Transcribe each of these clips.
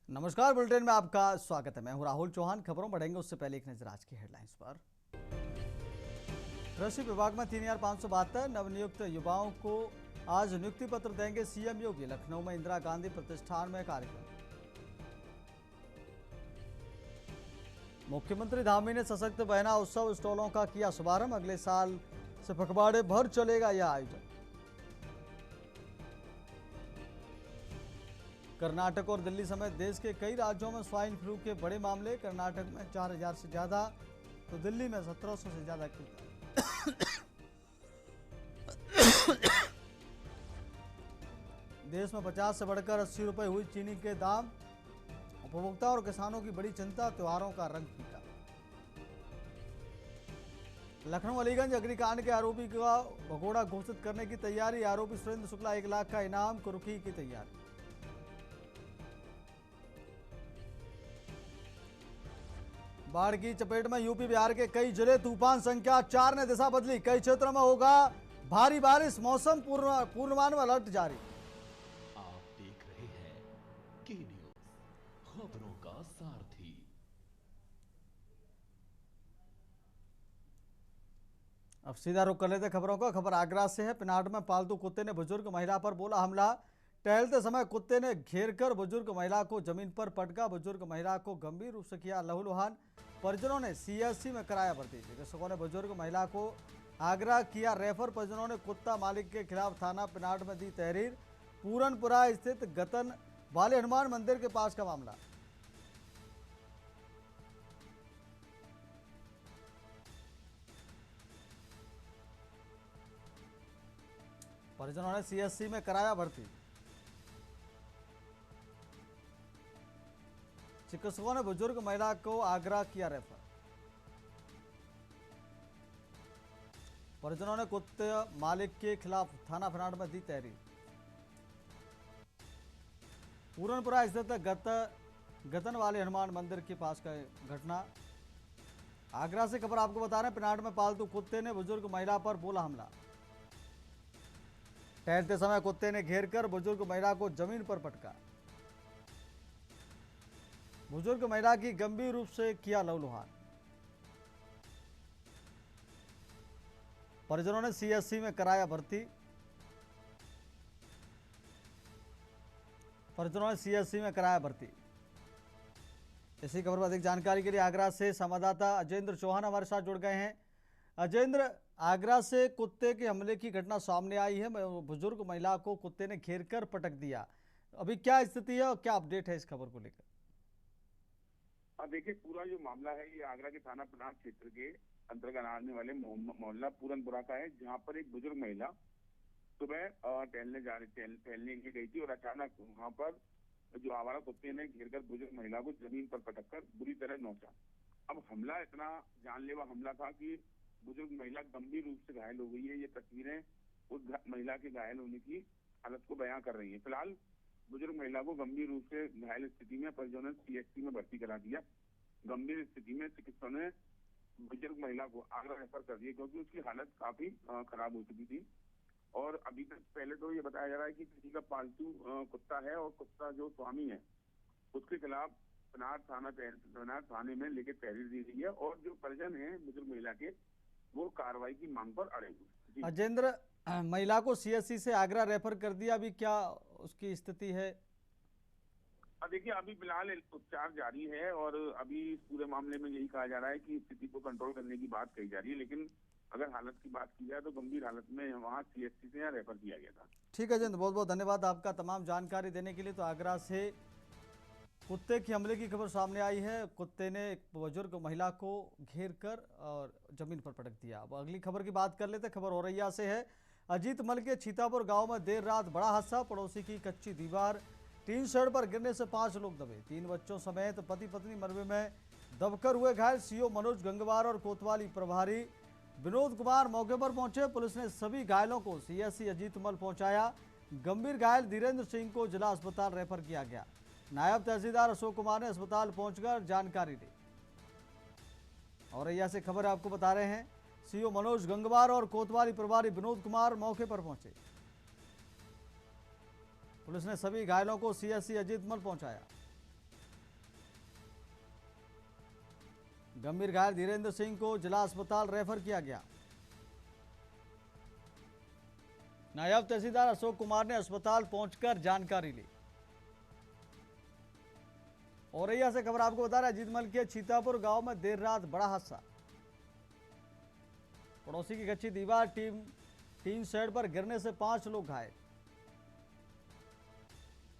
नमस्कार, बुलेटिन में आपका स्वागत है। मैं हूं राहुल चौहान। खबरों बढ़ेंगे उससे पहले एक नजर आज की हेडलाइंस पर। कृषि विभाग में 3572 नवनियुक्त युवाओं को आज नियुक्ति पत्र देंगे सीएम योगी। लखनऊ में इंदिरा गांधी प्रतिष्ठान में कार्यक्रम। मुख्यमंत्री धामी ने सशक्त बहना उत्सव स्टॉलों का किया शुभारंभ। अगले साल से पखवाड़े भर चलेगा यह आयोजन। कर्नाटक और दिल्ली समेत देश के कई राज्यों में स्वाइन फ्लू के बड़े मामले। कर्नाटक में 4000 से ज्यादा तो दिल्ली में 1700 से ज्यादा की। देश में 50 से बढ़कर 80 रुपए हुई चीनी के दाम। उपभोक्ता और किसानों की बड़ी चिंता, त्योहारों का रंग फीका। लखनऊ अलीगंज अग्निकांड के आरोपी का भगोड़ा घोषित करने की तैयारी। आरोपी सुरेंद्र शुक्ला 1 लाख का इनाम, कुर्की की तैयारी। बाढ़ की चपेट में यूपी बिहार के कई जिले। तूफान संख्या 4 ने दिशा बदली। कई क्षेत्रों में होगा भारी बारिश। मौसम पूर्वानुमान अलर्ट जारी। आप देख रहे हैं के न्यूज, खबरों का सारथी। अब सीधा रुख कर लेते खबरों का। खबर आगरा से है। पिनाड में पालतू कुत्ते ने बुजुर्ग महिला पर बोला हमला। टहलते समय कुत्ते ने घेरकर बुजुर्ग महिला को जमीन पर पटका। बुजुर्ग महिला को गंभीर रूप से किया लहूलुहान। परिजनों ने सीएससी में कराया भर्ती। चिकित्सकों ने बुजुर्ग महिला को आगरा किया रेफर। परिजनों ने कुत्ता मालिक के खिलाफ थाना पिनाड में दी तहरीर। पूरनपुरा स्थित गतन वाले हनुमान मंदिर के पास का मामला। परिजनों ने सीएससी में कराया भर्ती। चिकित्सकों ने बुजुर्ग महिला को आगरा किया रेफर। परिजनों ने कुत्ते मालिक के खिलाफ थाना पिनाड में दी तहरीर। पूरनपुरा स्थित गतन वाले हनुमान मंदिर के पास का घटना। आगरा से खबर आपको बता रहे हैं। पिनाड में पालतू कुत्ते ने बुजुर्ग महिला पर बोला हमला। टहलते समय कुत्ते ने घेरकर बुजुर्ग महिला को जमीन पर पटका। बुजुर्ग महिला की गंभीर रूप से किया लहूलुहान। परिजनों ने सीएससी में कराया भर्ती। परिजनों ने सीएससी में कराया भर्ती। इसी खबर पर अधिक जानकारी के लिए आगरा से संवाददाता अजेंद्र चौहान हमारे साथ जुड़ गए हैं। अजेंद्र, आगरा से कुत्ते के हमले की घटना सामने आई है। बुजुर्ग महिला को कुत्ते ने घेरकर पटक दिया। अभी क्या स्थिति है और क्या अपडेट है इस खबर को लेकर? देखिए, पूरा जो मामला है ये आगरा के थाना पिनाड क्षेत्र के अंतर्गत आने वाले मोहल्ला पूरनपुरा का है, जहां पर एक बुजुर्ग महिला सुबह टहलने के लिए गई थी और अचानक वहां पर जो आवारा कुत्ते ने घेरकर बुजुर्ग महिला को जमीन पर पटककर बुरी तरह नोचा। अब हमला इतना जानलेवा हमला था कि बुजुर्ग महिला गंभीर रूप से घायल हो गई है। ये तस्वीरें उस महिला के घायल होने की हालत को बयां कर रही है। फिलहाल बुजुर्ग महिला को गंभीर रूप से घायल स्थिति में परिजनों ने सीएचसी में भर्ती करा दिया। गंभीर स्थिति में चिकित्सकों ने बुजुर्ग महिला को आगरा रेफर कर दिया, क्योंकि उसकी हालत काफी खराब हो चुकी थी। और अभी तक पहले तो ये बताया जा रहा है कि किसी का पालतू कुत्ता है और कुत्ता जो स्वामी है उसके खिलाफ पिनाड थाने में लेकर तहरीर दी गई है और जो परिजन है बुजुर्ग महिला के वो कार्रवाई की मांग पर अड़े हुए। अजेंद्र, महिला को सीएससी से आगरा रेफर कर दिया। अभी क्या उसकी स्थिति है? देखिए, अभी फिलहाल उपचार जारी है और अभी इस पूरे मामले में यही कहा जा रहा है कि स्थिति को कंट्रोल करने की बात कही जा रही है, लेकिन अगर हालत की बात की जाए तो गंभीर हालत में वहां सीएचसी से रेफर किया गया था। ठीक है अजेंद्र, बहुत बहुत धन्यवाद आपका तमाम जानकारी देने के लिए। तो आगरा से कुत्ते के हमले की खबर सामने आई है। कुत्ते ने एक बुजुर्ग महिला को घेर कर और जमीन पर पटक दिया। अब अगली खबर की बात कर लेते। खबर औरैया से है। अजीत मल के छीतापुर गांव में देर रात बड़ा हादसा। पड़ोसी की कच्ची दीवार टीन शेड पर गिरने से 5 लोग दबे। 3 बच्चों समेत पति पत्नी मलबे में दबकर हुए घायल। सीओ मनोज गंगवार और कोतवाली प्रभारी विनोद कुमार मौके पर पहुंचे। पुलिस ने सभी घायलों को सीएससी अजीत मल पहुंचाया। गंभीर घायल धीरेन्द्र सिंह को जिला अस्पताल रेफर किया गया। नायब तहसीलदार अशोक कुमार ने अस्पताल पहुंचकर जानकारी दी। औरैया से खबर आपको बता रहे हैं। सीओ मनोज गंगवार और कोतवाली प्रभारी विनोद कुमार मौके पर पहुंचे। पुलिस ने सभी घायलों को सीएससी अजीत मल पहुंचाया। गंभीर घायल धीरेन्द्र सिंह को जिला अस्पताल रेफर किया गया। नायब तहसीलदार अशोक कुमार ने अस्पताल पहुंचकर जानकारी ली। औरैया से खबर आपको बता रहे हैं, अजीतमल के छीतापुर गांव में देर रात बड़ा हादसा। पड़ोसी की कच्ची दीवार टीन शेड पर गिरने से 5 लोग घायल।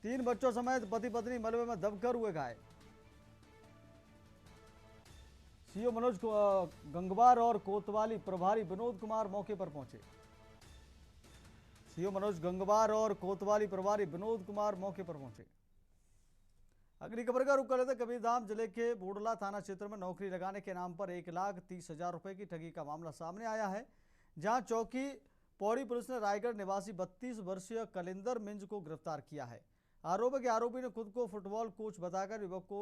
3 बच्चों समेत पति पत्नी मलबे में दबकर हुए घायल। सीओ मनोज गंगवार और कोतवाली प्रभारी विनोद कुमार मौके पर पहुंचे। सीओ मनोज गंगवार और कोतवाली प्रभारी विनोद कुमार मौके पर पहुंचे। अगली खबर का रुख कर लेते कबीरधाम जिले के बोडला थाना क्षेत्र में नौकरी लगाने के नाम पर 1,30,000 रुपए की ठगी का मामला सामने आया है, जहां चौकी पौड़ी पुलिस ने रायगढ़ निवासी 32 वर्षीय कलिंदर मिंज को गिरफ्तार किया है। आरोप है कि आरोपी ने खुद को फुटबॉल कोच बताकर युवक को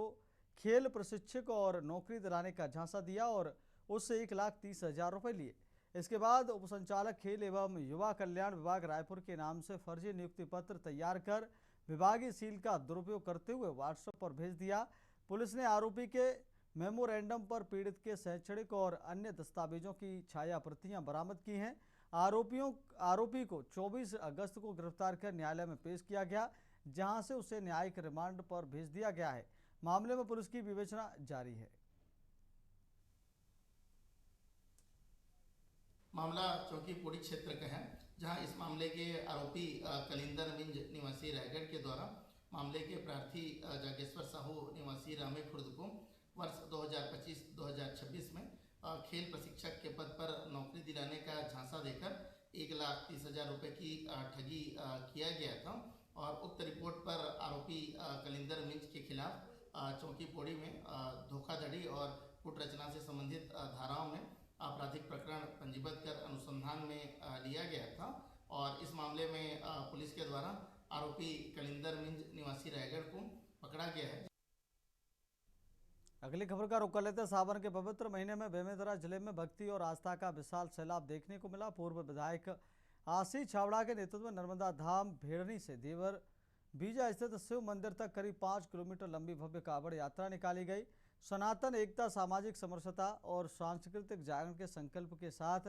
खेल प्रशिक्षक और नौकरी दिलाने का झांसा दिया और उससे 1,30,000 रुपए लिए। इसके बाद उप संचालक खेल एवं युवा कल्याण विभाग रायपुर के नाम से फर्जी नियुक्ति पत्र तैयार कर विभागीय सील का दुरुपयोग करते हुए व्हाट्सएप पर भेज दिया। पुलिस ने आरोपी के मेमोरेंडम पर पीड़ित के शैक्षणिक और अन्य दस्तावेजों की छाया प्रतियां बरामद की हैं। आरोपी को 24 अगस्त को गिरफ्तार कर न्यायालय में पेश किया गया, जहां से उसे न्यायिक रिमांड पर भेज दिया गया है। मामले में पुलिस की विवेचना जारी है। मामला चौकी पौड़ी क्षेत्र का है, जहां इस मामले के आरोपी कलिंदर मिंज निवासी रायगढ़ के द्वारा मामले के प्रार्थी जागेश्वर साहू निवासी रामे खुर्द को वर्ष 2025-2026 में खेल प्रशिक्षक के पद पर नौकरी दिलाने का झांसा देकर 1,30,000 रुपए की ठगी किया गया था और उक्त रिपोर्ट पर आरोपी कलिंदर मिंज के खिलाफ चौकी पौड़ी में धोखाधड़ी और कूटरचना से संबंधित धाराओं में आपराधिक प्रकरण पंजीबद्ध कर अनुसंधान में लिया गया था और इस मामले में पुलिस के द्वारा आरोपी कलिंदर मिंज निवासी रायगढ़ को पकड़ा गया है। अगली खबर का रुख कर लेते हैं। सावन के पवित्र महीने में बेमेतरा जिले में भक्ति और आस्था का विशाल सैलाब देखने को मिला। पूर्व विधायक आशीष छावड़ा के नेतृत्व में नर्मदा धाम भेड़नी से देवर बीजा स्थित शिव मंदिर तक करीब 5 किलोमीटर लंबी भव्य कांवड़ यात्रा निकाली गई। सनातन एकता, सामाजिक समरसता और सांस्कृतिक जागरण के संकल्प के साथ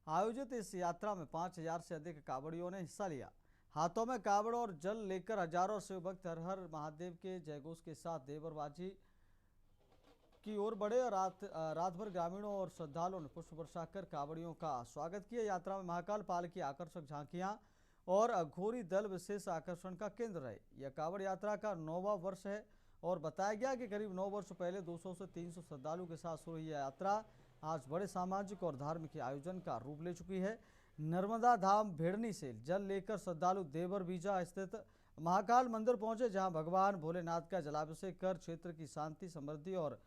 आयोजित इस यात्रा में 5,000 से अधिक कांवड़ियों ने हिस्सा लिया। हाथों में कांवड़ और जल लेकर हजारों शिव भक्त हर हर महादेव के जयघोष के साथ देवरबाजी की ओर बढ़े। रात भर ग्रामीणों और श्रद्धालुओं ने पुष्प वर्षा कर कांवड़ियों का स्वागत किया। यात्रा में महाकाल पाल की आकर्षक झांकियां और अघोरी दल विशेष आकर्षण का केंद्र रहे। यह कांवड़ यात्रा का 9वां वर्ष है और बताया गया कि करीब 9 वर्ष पहले 200 से 300 श्रद्धालुओं के साथ शुरू हुई यात्रा आज बड़े सामाजिक और धार्मिक आयोजन का रूप ले चुकी है। नर्मदा धाम भेड़नी से जल लेकर श्रद्धालु देवर बीजा स्थित महाकाल मंदिर पहुंचे, जहां भगवान भोलेनाथ का जलाभिषेक कर क्षेत्र की शांति, समृद्धि और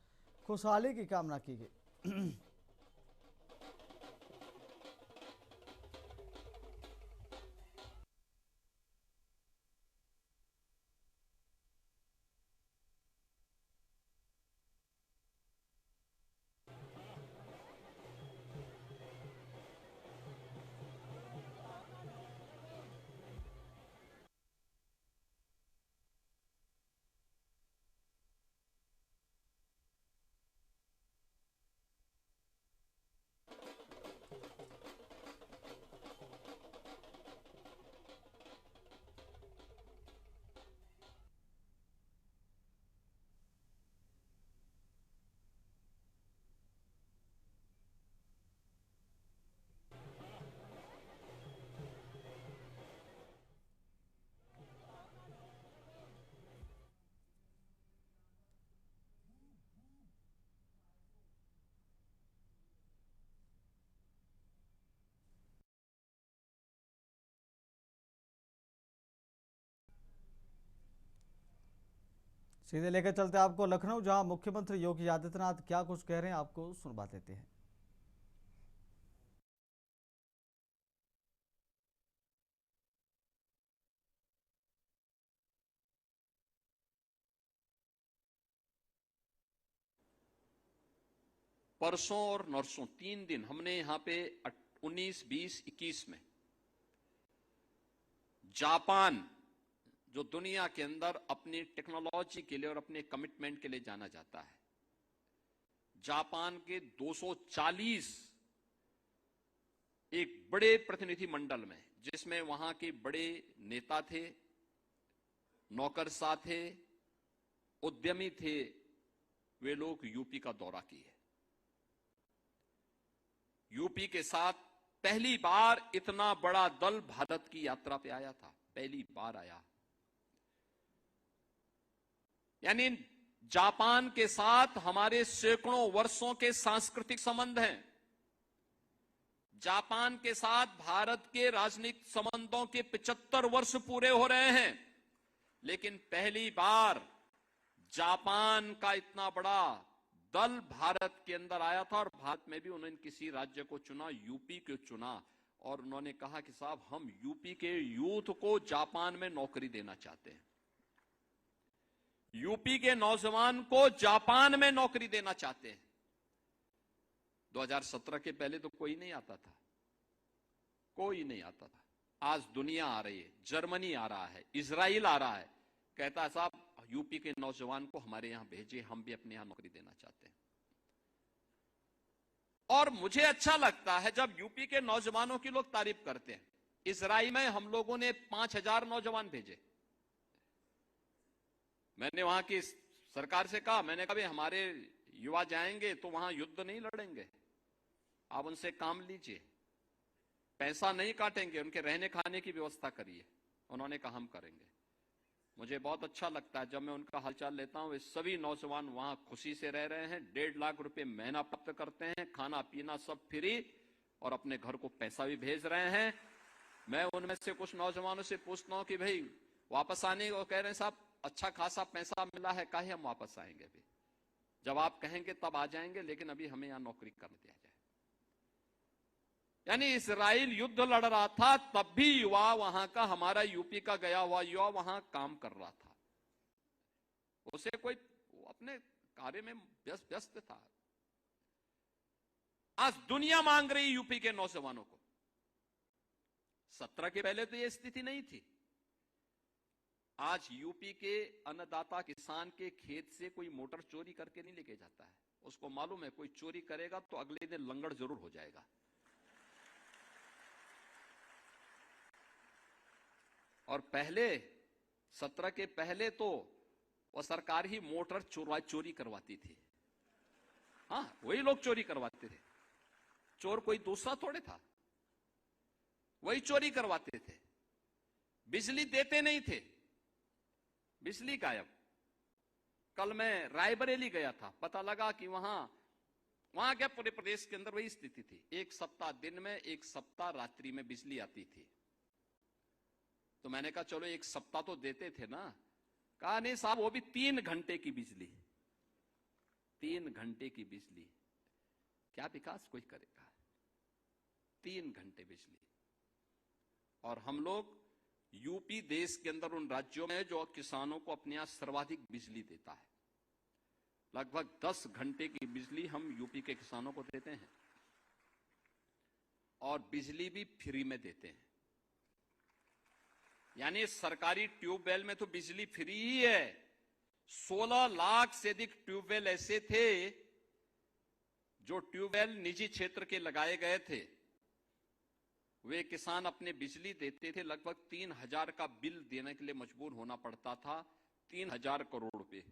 खुशहाली की कामना की गई। सीधे लेकर चलते हैं आपको लखनऊ, जहां मुख्यमंत्री योगी आदित्यनाथ क्या कुछ कह रहे हैं, आपको सुनवा देते हैं। परसों और नरसों 3 दिन हमने यहां पे 19, 20, 21 में जापान, जो दुनिया के अंदर अपनी टेक्नोलॉजी के लिए और अपने कमिटमेंट के लिए जाना जाता है, जापान के 240 एक बड़े प्रतिनिधि मंडल में, जिसमें वहां के बड़े नेता थे, नौकरशाह थे, उद्यमी थे, वे लोग यूपी का दौरा किए। यूपी के साथ पहली बार इतना बड़ा दल भारत की यात्रा पे आया था, पहली बार आया। यानी जापान के साथ हमारे सैकड़ों वर्षों के सांस्कृतिक संबंध हैं। जापान के साथ भारत के राजनीतिक संबंधों के 75 वर्ष पूरे हो रहे हैं, लेकिन पहली बार जापान का इतना बड़ा दल भारत के अंदर आया था। और भारत में भी उन्होंने किसी राज्य को चुना, यूपी को चुना, और उन्होंने कहा कि साहब हम यूपी के यूथ को जापान में नौकरी देना चाहते हैं, यूपी के नौजवान को जापान में नौकरी देना चाहते हैं। 2017 के पहले तो कोई नहीं आता था, कोई नहीं आता था। आज दुनिया आ रही है, जर्मनी आ रहा है, इजराइल आ रहा है, कहता है साहब यूपी के नौजवान को हमारे यहां भेजिए, हम भी अपने यहां नौकरी देना चाहते हैं। और मुझे अच्छा लगता है जब यूपी के नौजवानों की लोग तारीफ करते हैं। इजराइल में हम लोगों ने 5000 नौजवान भेजे। मैंने वहां की सरकार से कहा, मैंने कहा भाई हमारे युवा जाएंगे तो वहां युद्ध नहीं लड़ेंगे, आप उनसे काम लीजिए, पैसा नहीं काटेंगे, उनके रहने खाने की व्यवस्था करिए। उन्होंने कहा हम करेंगे। मुझे बहुत अच्छा लगता है जब मैं उनका हालचाल लेता हूं। वे सभी नौजवान वहां खुशी से रह रहे हैं, 1.5 लाख रुपए महीना प्राप्त करते हैं, खाना पीना सब फ्री, और अपने घर को पैसा भी भेज रहे हैं। मैं उनमें से कुछ नौजवानों से पूछता हूं कि भाई वापस आने को कह रहे हैं, साहब अच्छा खासा पैसा मिला है, काहे हम वापस आएंगे? अभी जब आप कहेंगे तब आ जाएंगे, लेकिन अभी हमें यहां नौकरी करने दिया जाए। यानी इजराइल युद्ध लड़ रहा था, तब भी युवा वहां का, हमारा यूपी का गया हुआ युवा वहां काम कर रहा था। उसे कोई अपने कार्य में व्यस्त था। आज दुनिया मांग रही यूपी के नौजवानों को। 17 के पहले तो यह स्थिति नहीं थी। आज यूपी के अन्नदाता किसान के खेत से कोई मोटर चोरी करके नहीं लेके जाता है। उसको मालूम है कोई चोरी करेगा तो अगले दिन लंगड़ जरूर हो जाएगा। और पहले 17 के पहले तो वो सरकार ही मोटर चोरी करवाती थी। हाँ, वही लोग चोरी करवाते थे, चोर कोई दूसरा थोड़े था, वही चोरी करवाते थे। बिजली देते नहीं थे, बिजली गायब। कल मैं रायबरेली गया था, पता लगा कि वहां क्या पूरे प्रदेश के अंदर वही स्थिति थी। एक सप्ताह दिन में, एक सप्ताह रात्रि में बिजली आती थी। तो मैंने कहा चलो एक सप्ताह तो देते थे ना। कहा नहीं साहब, वो भी 3 घंटे की बिजली, 3 घंटे की बिजली, क्या विकास कोई करेगा? 3 घंटे बिजली। और हम लोग यूपी देश के अंदर उन राज्यों में जो किसानों को अपने यहां सर्वाधिक बिजली देता है। लगभग 10 घंटे की बिजली हम यूपी के किसानों को देते हैं, और बिजली भी फ्री में देते हैं। यानी सरकारी ट्यूबवेल में तो बिजली फ्री ही है। 16 लाख से अधिक ट्यूबवेल ऐसे थे जो ट्यूबवेल निजी क्षेत्र के लगाए गए थे। वे किसान अपने बिजली देते थे, लगभग 3000 का बिल देने के लिए मजबूर होना पड़ता था। 3000 करोड़ रुपए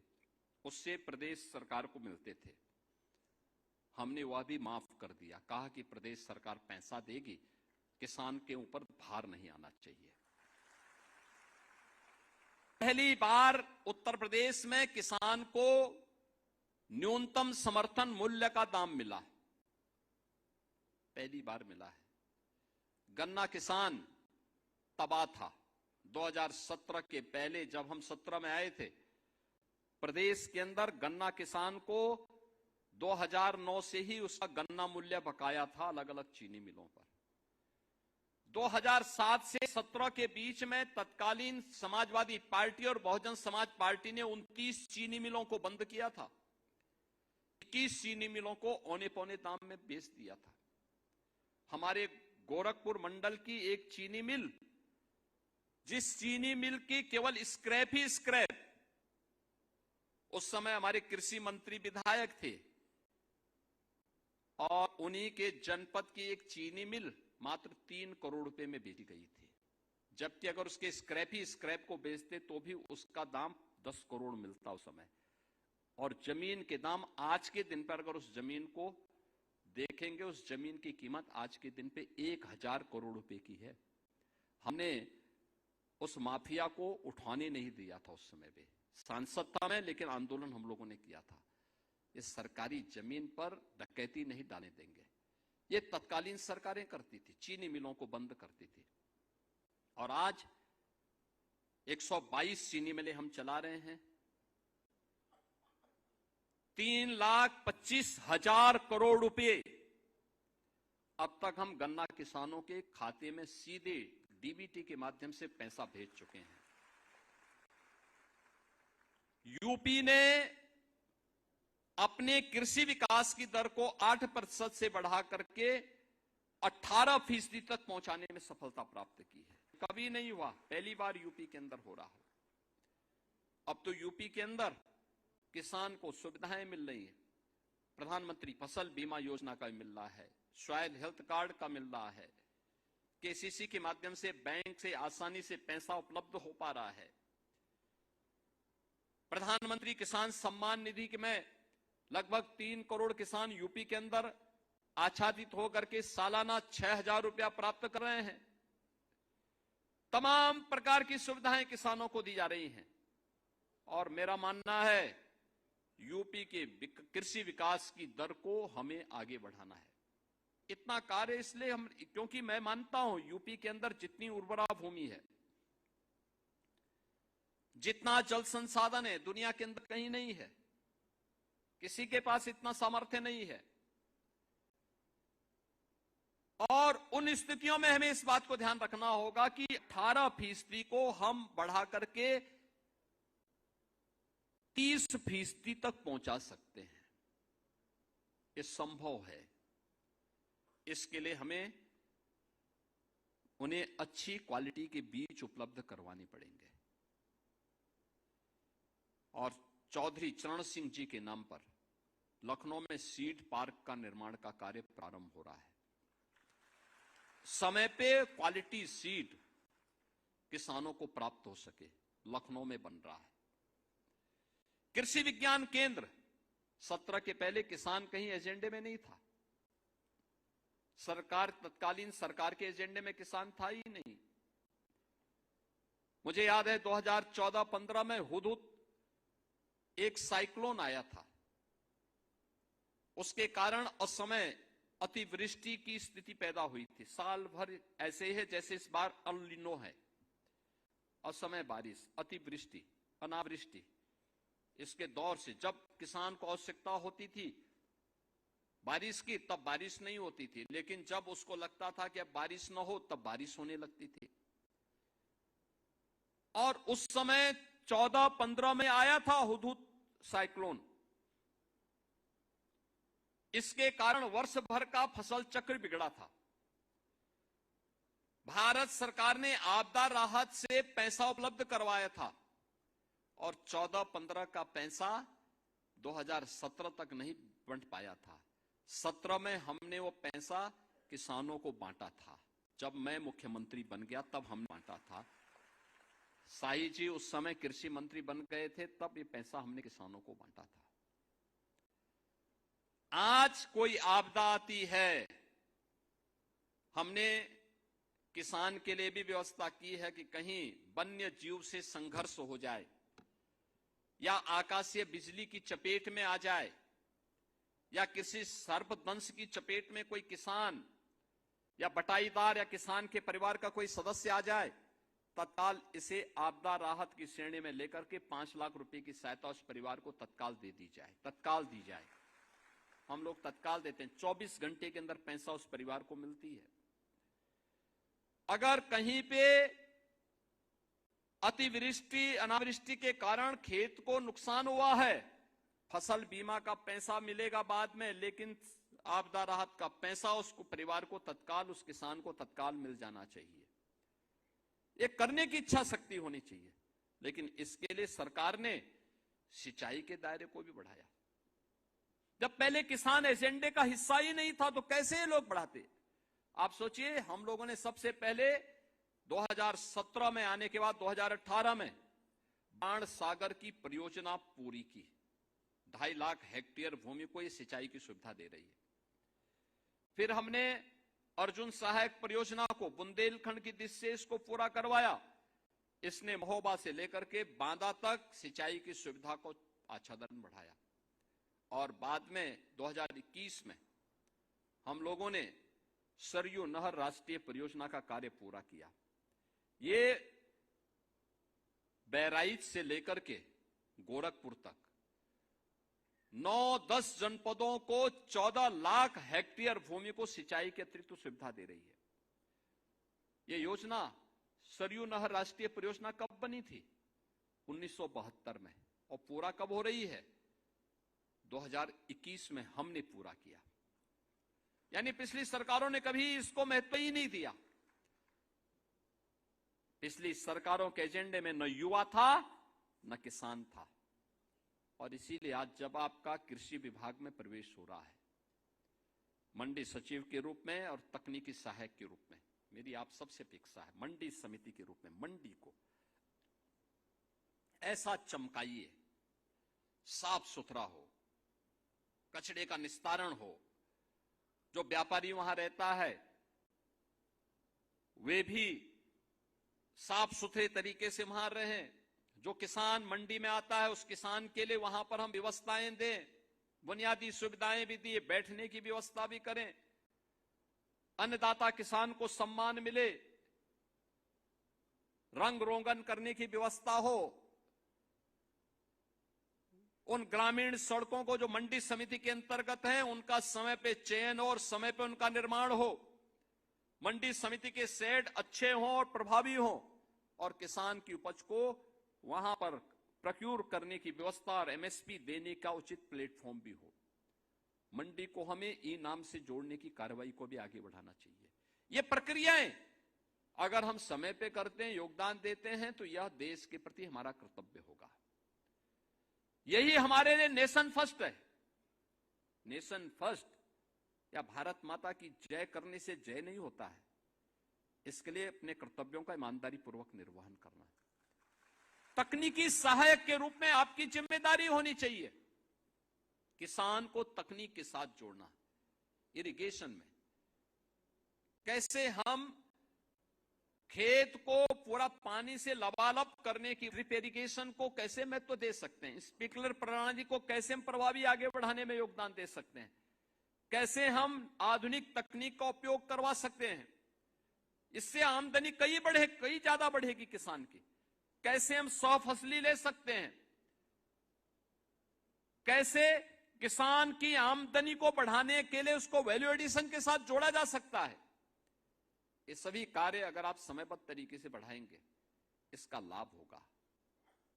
उससे प्रदेश सरकार को मिलते थे। हमने वह भी माफ कर दिया, कहा कि प्रदेश सरकार पैसा देगी, किसान के ऊपर भार नहीं आना चाहिए। पहली बार उत्तर प्रदेश में किसान को न्यूनतम समर्थन मूल्य का दाम मिला है, पहली बार मिला है। गन्ना किसान तबाह था। 2017 के पहले जब हम 17 में आए थे, प्रदेश के अंदर गन्ना किसान को 2009 से ही उसका गन्ना मूल्य बकाया था अलग अलग चीनी मिलों पर। 2007 से 17 के बीच में तत्कालीन समाजवादी पार्टी और बहुजन समाज पार्टी ने 29 चीनी मिलों को बंद किया था। 21 चीनी मिलों को औने पौने दाम में बेच दिया था। हमारे गोरखपुर मंडल की एक चीनी मिल, जिस चीनी मिल की केवल स्क्रैप ही स्क्रैप, उस समय हमारे कृषि मंत्री विधायक थे, और उन्हीं के जनपद की एक चीनी मिल मात्र 3 करोड़ रुपए में बेची गई थी, जबकि अगर उसके स्क्रैप को बेचते तो भी उसका दाम 10 करोड़ मिलता उस समय। और जमीन के दाम आज के दिन पर अगर उस जमीन को देखेंगे, उस जमीन की कीमत आज के दिन पे 1000 करोड़ रुपए की है। हमने उस माफिया को उठाने नहीं दिया था उस समय पे, सांसद था मैं, लेकिन आंदोलन हम लोगों ने किया था। इस सरकारी जमीन पर डकैती नहीं डालने देंगे। ये तत्कालीन सरकारें करती थी, चीनी मिलों को बंद करती थी। और आज 122 चीनी मिलें हम चला रहे हैं, 3,25,000 करोड़ रुपए अब तक हम गन्ना किसानों के खाते में सीधे डीबीटी के माध्यम से पैसा भेज चुके हैं। यूपी ने अपने कृषि विकास की दर को 8% से बढ़ा करके 18% तक पहुंचाने में सफलता प्राप्त की है। कभी नहीं हुआ, पहली बार यूपी के अंदर हो रहा हो। अब तो यूपी के अंदर किसान को सुविधाएं मिल रही है, प्रधानमंत्री फसल बीमा योजना का मिल रहा है, सॉइल हेल्थ कार्ड का मिल रहा है, केसीसी के माध्यम से बैंक से आसानी से पैसा उपलब्ध हो पा रहा है। प्रधानमंत्री किसान सम्मान निधि में लगभग 3 करोड़ किसान यूपी के अंदर आच्छादित होकर के सालाना 6,000 रुपया प्राप्त कर रहे हैं। तमाम प्रकार की सुविधाएं किसानों को दी जा रही हैं। और मेरा मानना है यूपी के कृषि विकास की दर को हमें आगे बढ़ाना है। इतना कार्य इसलिए क्योंकि मैं मानता हूं यूपी के अंदर जितनी उर्वरा भूमि है, जितना जल संसाधन है, दुनिया के अंदर कहीं नहीं है। किसी के पास इतना सामर्थ्य नहीं है। और उन स्थितियों में हमें इस बात को ध्यान रखना होगा कि 18% को हम बढ़ा करके 30% तक पहुंचा सकते हैं। ये संभव है। इसके लिए हमें उन्हें अच्छी क्वालिटी के बीज उपलब्ध करवाने पड़ेंगे। और चौधरी चरण सिंह जी के नाम पर लखनऊ में सीड पार्क का निर्माण का कार्य प्रारंभ हो रहा है। समय पे क्वालिटी सीड किसानों को प्राप्त हो सके, लखनऊ में बन रहा है। कृषि विज्ञान केंद्र 17 के पहले किसान कहीं एजेंडे में नहीं था। तत्कालीन सरकार के एजेंडे में किसान था ही नहीं। मुझे याद है 2014-15 में हुदहुद एक साइक्लोन आया था। उसके कारण असमय अतिवृष्टि की स्थिति पैदा हुई थी। साल भर ऐसे ही है जैसे इस बार अल नीनो है, असमय बारिश, अतिवृष्टि, अनावृष्टि। इसके दौर से जब किसान को आवश्यकता होती थी बारिश की, तब बारिश नहीं होती थी, लेकिन जब उसको लगता था कि अब बारिश न हो तब बारिश होने लगती थी। और उस समय 14-15 में आया था हुदहुद साइक्लोन। इसके कारण वर्ष भर का फसल चक्र बिगड़ा था। भारत सरकार ने आपदा राहत से पैसा उपलब्ध करवाया था और 14-15 का पैसा 2017 तक नहीं बंट पाया था। 17 में हमने वो पैसा किसानों को बांटा था। जब मैं मुख्यमंत्री बन गया तब हमने बांटा था। शाही जी उस समय कृषि मंत्री बन गए थे, तब ये पैसा हमने किसानों को बांटा था। आज कोई आपदा आती है, हमने किसान के लिए भी व्यवस्था की है कि कहीं वन्य जीव से संघर्ष हो जाए या आकाशीय बिजली की चपेट में आ जाए या किसी सर्पदंश की चपेट में कोई किसान या बटाईदार या किसान के परिवार का कोई सदस्य आ जाए, तत्काल इसे आपदा राहत की श्रेणी में लेकर के 5 लाख रुपए की सहायता उस परिवार को तत्काल दे दी जाए। तत्काल दी जाए। हम लोग तत्काल देते हैं, 24 घंटे के अंदर पैसा उस परिवार को मिलती है। अगर कहीं पे अतिवृष्टि अनावृष्टि के कारण खेत को नुकसान हुआ है, फसल बीमा का पैसा मिलेगा बाद में, लेकिन आपदा राहत का पैसा उसको परिवार को तत्काल, उस किसान को तत्काल मिल जाना चाहिए। ये करने की इच्छा शक्ति होनी चाहिए। लेकिन इसके लिए सरकार ने सिंचाई के दायरे को भी बढ़ाया। जब पहले किसान एजेंडे का हिस्सा ही नहीं था तो कैसे ये लोग बढ़ाते? आप सोचिए, हम लोगों ने सबसे पहले 2017 में आने के बाद 2018 में बाण सागर की परियोजना पूरी की। 2.5 लाख हेक्टेयर भूमि को ये सिंचाई की सुविधा दे रही है। फिर हमने अर्जुन सहायक परियोजना को बुंदेलखंड की दिशा से इसको पूरा करवाया। इसने महोबा से लेकर के बांदा तक सिंचाई की सुविधा को आच्छादन बढ़ाया। और बाद में 2021 में हम लोगों ने सरयू नहर राष्ट्रीय परियोजना का कार्य पूरा किया। ये बहराइच से लेकर के गोरखपुर तक 9-10 जनपदों को 14 लाख हेक्टेयर भूमि को सिंचाई के अतिरिक्त सुविधा दे रही है। ये योजना सरयू नहर राष्ट्रीय परियोजना कब बनी थी? 1972 में। और पूरा कब हो रही है? 2021 में हमने पूरा किया। यानी पिछली सरकारों ने कभी इसको महत्व ही नहीं दिया। पिछली सरकारों के एजेंडे में न युवा था न किसान था। और इसीलिए आज जब आपका कृषि विभाग में प्रवेश हो रहा है, मंडी सचिव के रूप में और तकनीकी सहायक के रूप में, मेरी आप सबसे अपेक्षा है मंडी समिति के रूप में मंडी को ऐसा चमकाइए, साफ सुथरा हो, कचरे का निस्तारण हो, जो व्यापारी वहां रहता है वे भी साफ सुथरे तरीके से वहां रहें। जो किसान मंडी में आता है उस किसान के लिए वहां पर हम व्यवस्थाएं दें, बुनियादी सुविधाएं भी दिए, बैठने की व्यवस्था भी करें, अन्नदाता किसान को सम्मान मिले, रंग रोगन करने की व्यवस्था हो। उन ग्रामीण सड़कों को जो मंडी समिति के अंतर्गत हैं उनका समय पे चयन और समय पे उनका निर्माण हो। मंडी समिति के शेड अच्छे हों और प्रभावी हों और किसान की उपज को वहां पर प्रोक्यूर करने की व्यवस्था और एमएसपी देने का उचित प्लेटफॉर्म भी हो। मंडी को हमें ई नाम से जोड़ने की कार्रवाई को भी आगे बढ़ाना चाहिए। ये प्रक्रियाएं अगर हम समय पे करते हैं, योगदान देते हैं, तो यह देश के प्रति हमारा कर्तव्य होगा। यही हमारे लिए नेशन फर्स्ट है। नेशन फर्स्ट या भारत माता की जय करने से जय नहीं होता है। इसके लिए अपने कर्तव्यों का ईमानदारी पूर्वक निर्वहन करना है। तकनीकी सहायक के रूप में आपकी जिम्मेदारी होनी चाहिए किसान को तकनीक के साथ जोड़ना। इरिगेशन में कैसे हम खेत को पूरा पानी से लबालब करने की, ड्रिप इरिगेशन को कैसे महत्व दे सकते हैं, स्प्रिंकलर प्रणाली को कैसे हम प्रभावी आगे बढ़ाने में योगदान दे सकते हैं, कैसे हम आधुनिक तकनीक का उपयोग करवा सकते हैं, इससे आमदनी कई ज्यादा बढ़ेगी किसान की। कैसे हम 100 फसली ले सकते हैं, कैसे किसान की आमदनी को बढ़ाने के लिए उसको वैल्यू एडिशन के साथ जोड़ा जा सकता है। ये सभी कार्य अगर आप समयबद्ध तरीके से बढ़ाएंगे इसका लाभ होगा।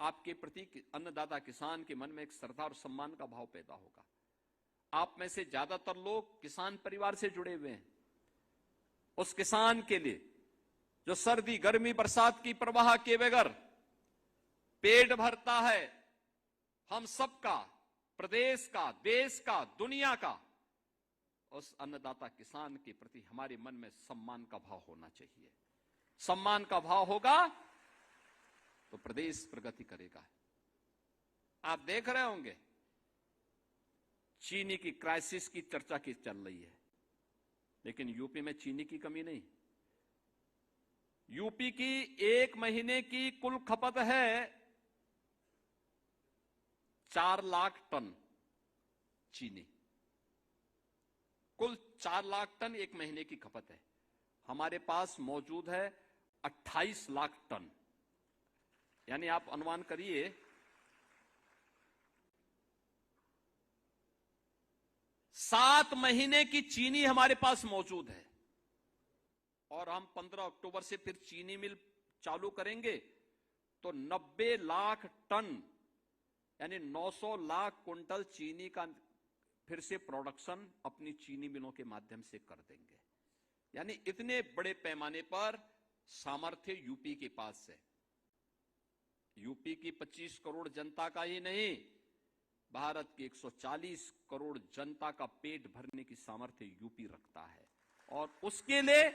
आपके प्रति अन्नदाता किसान के मन में एक श्रद्धा और सम्मान का भाव पैदा होगा। आप में से ज्यादातर लोग किसान परिवार से जुड़े हुए हैं। उस किसान के लिए जो सर्दी गर्मी बरसात की परवाह किए बगैर पेट भरता है, हम सबका, प्रदेश का, देश का, दुनिया का, उस अन्नदाता किसान के प्रति हमारे मन में सम्मान का भाव होना चाहिए। सम्मान का भाव होगा तो प्रदेश प्रगति करेगा। आप देख रहे होंगे चीनी की क्राइसिस की चर्चा की चल रही है, लेकिन यूपी में चीनी की कमी नहीं। यूपी की एक महीने की कुल खपत है 4 लाख टन चीनी। कुल 4 लाख टन एक महीने की खपत है। हमारे पास मौजूद है 28 लाख टन। यानी आप अनुमान करिए 7 महीने की चीनी हमारे पास मौजूद है। और हम 15 अक्टूबर से फिर चीनी मिल चालू करेंगे तो 90 लाख टन यानी 900 लाख कुंटल चीनी का फिर से प्रोडक्शन अपनी चीनी मिलों के माध्यम से कर देंगे। यानी इतने बड़े पैमाने पर सामर्थ्य यूपी के पास है। यूपी की 25 करोड़ जनता का ही नहीं, भारत की 140 करोड़ जनता का पेट भरने की सामर्थ्य यूपी रखता है और उसके लिए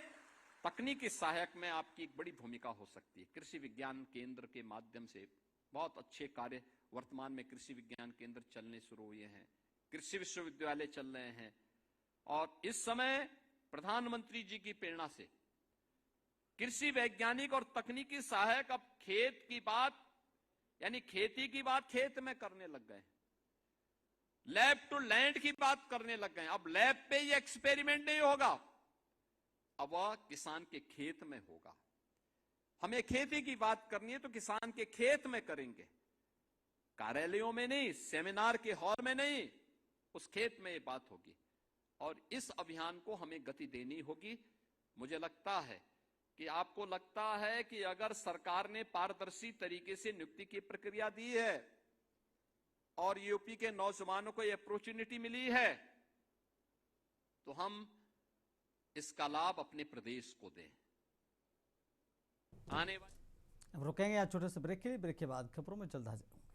तकनीकी सहायक में आपकी एक बड़ी भूमिका हो सकती है। कृषि विज्ञान केंद्र के माध्यम से बहुत अच्छे कार्य वर्तमान में कृषि विज्ञान केंद्र चलने शुरू हुए हैं, कृषि विश्वविद्यालय चल रहे हैं और इस समय प्रधानमंत्री जी की प्रेरणा से कृषि वैज्ञानिक और तकनीकी सहायक अब खेत की बात यानी खेती की बात खेत में करने लग गए, लैब टू लैंड की बात करने लग गए। अब लैब पे ये एक्सपेरिमेंट नहीं होगा, अब वह किसान के खेत में होगा। हमें खेती की बात करनी है तो किसान के खेत में करेंगे, कार्यालयों में नहीं, सेमिनार के हॉल में नहीं, उस खेत में ये बात होगी और इस अभियान को हमें गति देनी होगी। मुझे लगता है कि आपको लगता है कि अगर सरकार ने पारदर्शी तरीके से नियुक्ति की प्रक्रिया दी है और यूपी के नौजवानों को ये अपॉर्चुनिटी मिली है तो हम इसका लाभ अपने प्रदेश को दें। आने वाले अब रुकेंगे यहाँ छोटे से ब्रेक के लिए, ब्रेक के बाद खबरों में जल्द हाजिर होंगे।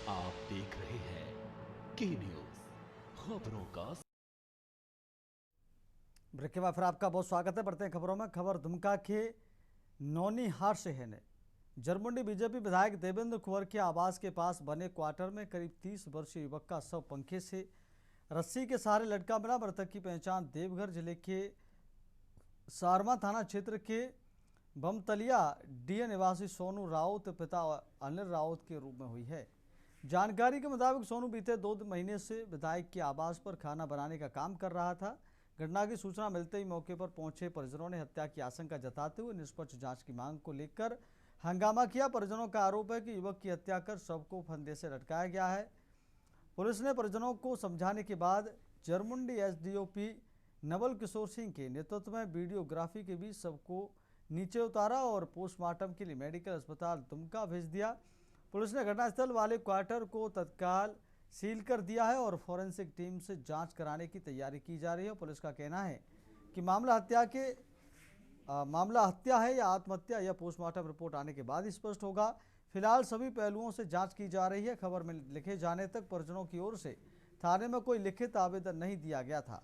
आप देख रहे हैं के न्यूज, खबरों का। ब्रेक के बाद फिर आपका बहुत स्वागत है। बढ़ते हैं खबरों में। खबर दुमका के नौनिहार से है ने जरमुंडी बीजेपी विधायक देवेंद्र कुंवर के आवास के पास बने क्वार्टर में करीब 30 वर्षीय युवक का शव पंखे से रस्सी के सहारे लटका मिला। मृतक की पहचान देवघर जिले के सारमा थाना क्षेत्र के बमतलिया डीए निवासी सोनू राउत पिता अनिल राउत के रूप में हुई है। जानकारी के मुताबिक सोनू बीते 2 महीने से विधायक के आवास पर खाना बनाने का काम कर रहा था। घटना की सूचना मिलते ही मौके पर पहुंचे परिजनों ने हत्या की आशंका जताते हुए निष्पक्ष जांच की मांग को लेकर हंगामा किया। परिजनों का आरोप है कि युवक की हत्या कर शव को फंदे से लटकाया गया है। पुलिस ने परिजनों को समझाने के बाद जरमुंडी एसडीओपी नवल किशोर सिंह के नेतृत्व में वीडियोग्राफी के बीच शव को नीचे उतारा और पोस्टमार्टम के लिए मेडिकल अस्पताल दुमका भेज दिया। पुलिस ने घटनास्थल वाले क्वार्टर को तत्काल सील कर दिया है और फॉरेंसिक टीम से जांच कराने की तैयारी की जा रही है। पुलिस का कहना है कि मामला हत्या है या आत्महत्या या पोस्टमार्टम रिपोर्ट आने के बाद स्पष्ट होगा। फिलहाल सभी पहलुओं से जांच की जा रही है। खबर में लिखे जाने तक परिजनों की ओर से थाने में कोई लिखित आवेदन नहीं दिया गया था।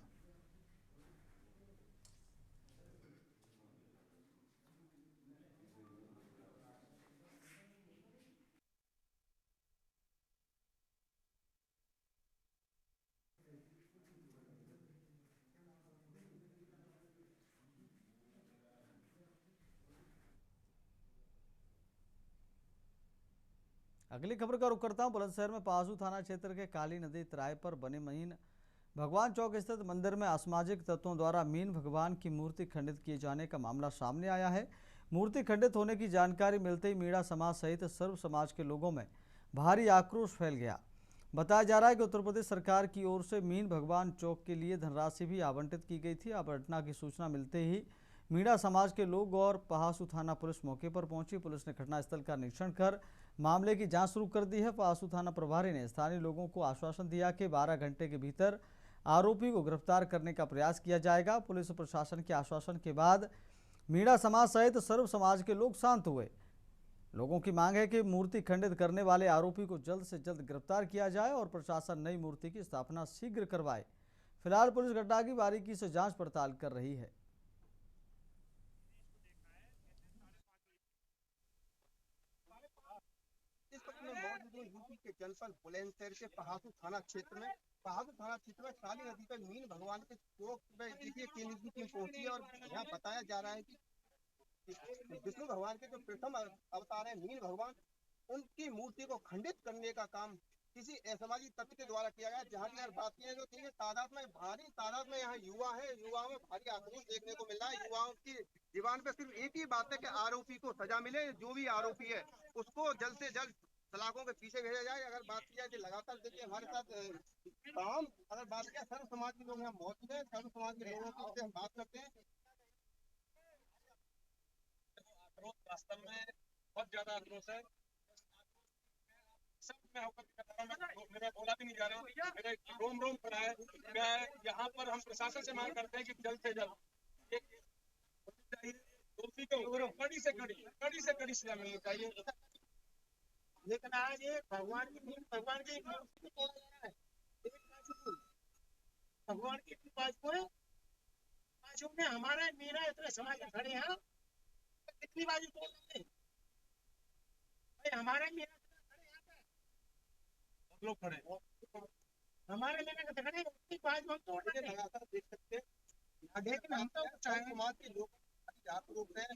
अगली खबर का रुख करता हूं। बुलंदशहर में पासू थाना क्षेत्र के काली नदी तराई पर बने मीन भगवान चौक स्थित मंदिर में असामाजिक तत्वों द्वारा मीन भगवान की मूर्ति खंडित किए जाने का मामला सामने आया है। मूर्ति खंडित होने की जानकारी मिलते ही मीणा समाज सहित सर्व समाज के लोगों में भारी आक्रोश फैल गया। बताया जा रहा है कि उत्तर प्रदेश सरकार की ओर से मीन भगवान चौक के लिए धनराशि भी आवंटित की गई थी। अब घटना की सूचना मिलते ही मीणा समाज के लोग और पहासू थाना पुलिस मौके पर पहुंची। पुलिस ने घटनास्थल का निरीक्षण कर मामले की जांच शुरू कर दी है। पहासू थाना प्रभारी ने स्थानीय लोगों को आश्वासन दिया कि 12 घंटे के भीतर आरोपी को गिरफ्तार करने का प्रयास किया जाएगा। पुलिस प्रशासन के आश्वासन के बाद मीणा समाज सहित सर्व समाज के लोग शांत हुए। लोगों की मांग है कि मूर्ति खंडित करने वाले आरोपी को जल्द से जल्द गिरफ्तार किया जाए और प्रशासन नई मूर्ति की स्थापना शीघ्र करवाए। फिलहाल पुलिस घटना की बारीकी से जांच पड़ताल कर रही है। यूपी के जनपद बुलंदशहर के पहासू थाना क्षेत्र में काली नदी पर मीन भगवान के चौक में देखिए केंद्र की टीम पहुंची है और यहाँ बताया जा रहा है कि विष्णु भगवान के जो प्रथम अवतार है मीन भगवान, उनकी मूर्ति को खंडित करने का काम किसी असामाजिक तत्व के द्वारा किया गया। जहाँ की बात की है जो भारी तादाद में यहाँ युवाओं में भारी आक्रोश देखने को मिल रहा है। युवाओं की जीवन पे सिर्फ एक ही बात है कि आरोपी को सजा मिले, जो भी आरोपी है उसको जल्द से जल्द सलाखों के पीछे भेजा जाए। अगर बात की जाए कि लगातार देखिए हमारे साथ तमाम अगर बात किया सर्व समाज के लोग यहाँ मौजूद है। सर्व समाज के लोगों से हम बात करते हैं। वास्तव में बहुत ज्यादा आक्रोश है। सब मैं मेरा बोला भी नहीं जा रहा, मेरा रोम रोम पड़ा है। मैं यहाँ पर हम प्रशासन से मांग करते हैं कि जल्द से जल्द कड़ी से कड़ी सजा मिलनी चाहिए। लेकिन आज ये भगवान की मूर्ति को तोड़ा जा रहा है। एक बाजू भगवान की बाजू में हमारा मेरा इतने समाज खड़े हैं, कितनी बाजू तोड़ सकते हैं भाई? हमारा मेरा खड़े यहाँ पे सब लोग खड़े, हमारे मेरा खड़े, उसकी बाजू हम तोड़ रहे हैं। लगातार देख सकते हैं, लेकिन हम तो समाज के लोग जागरूक हैं।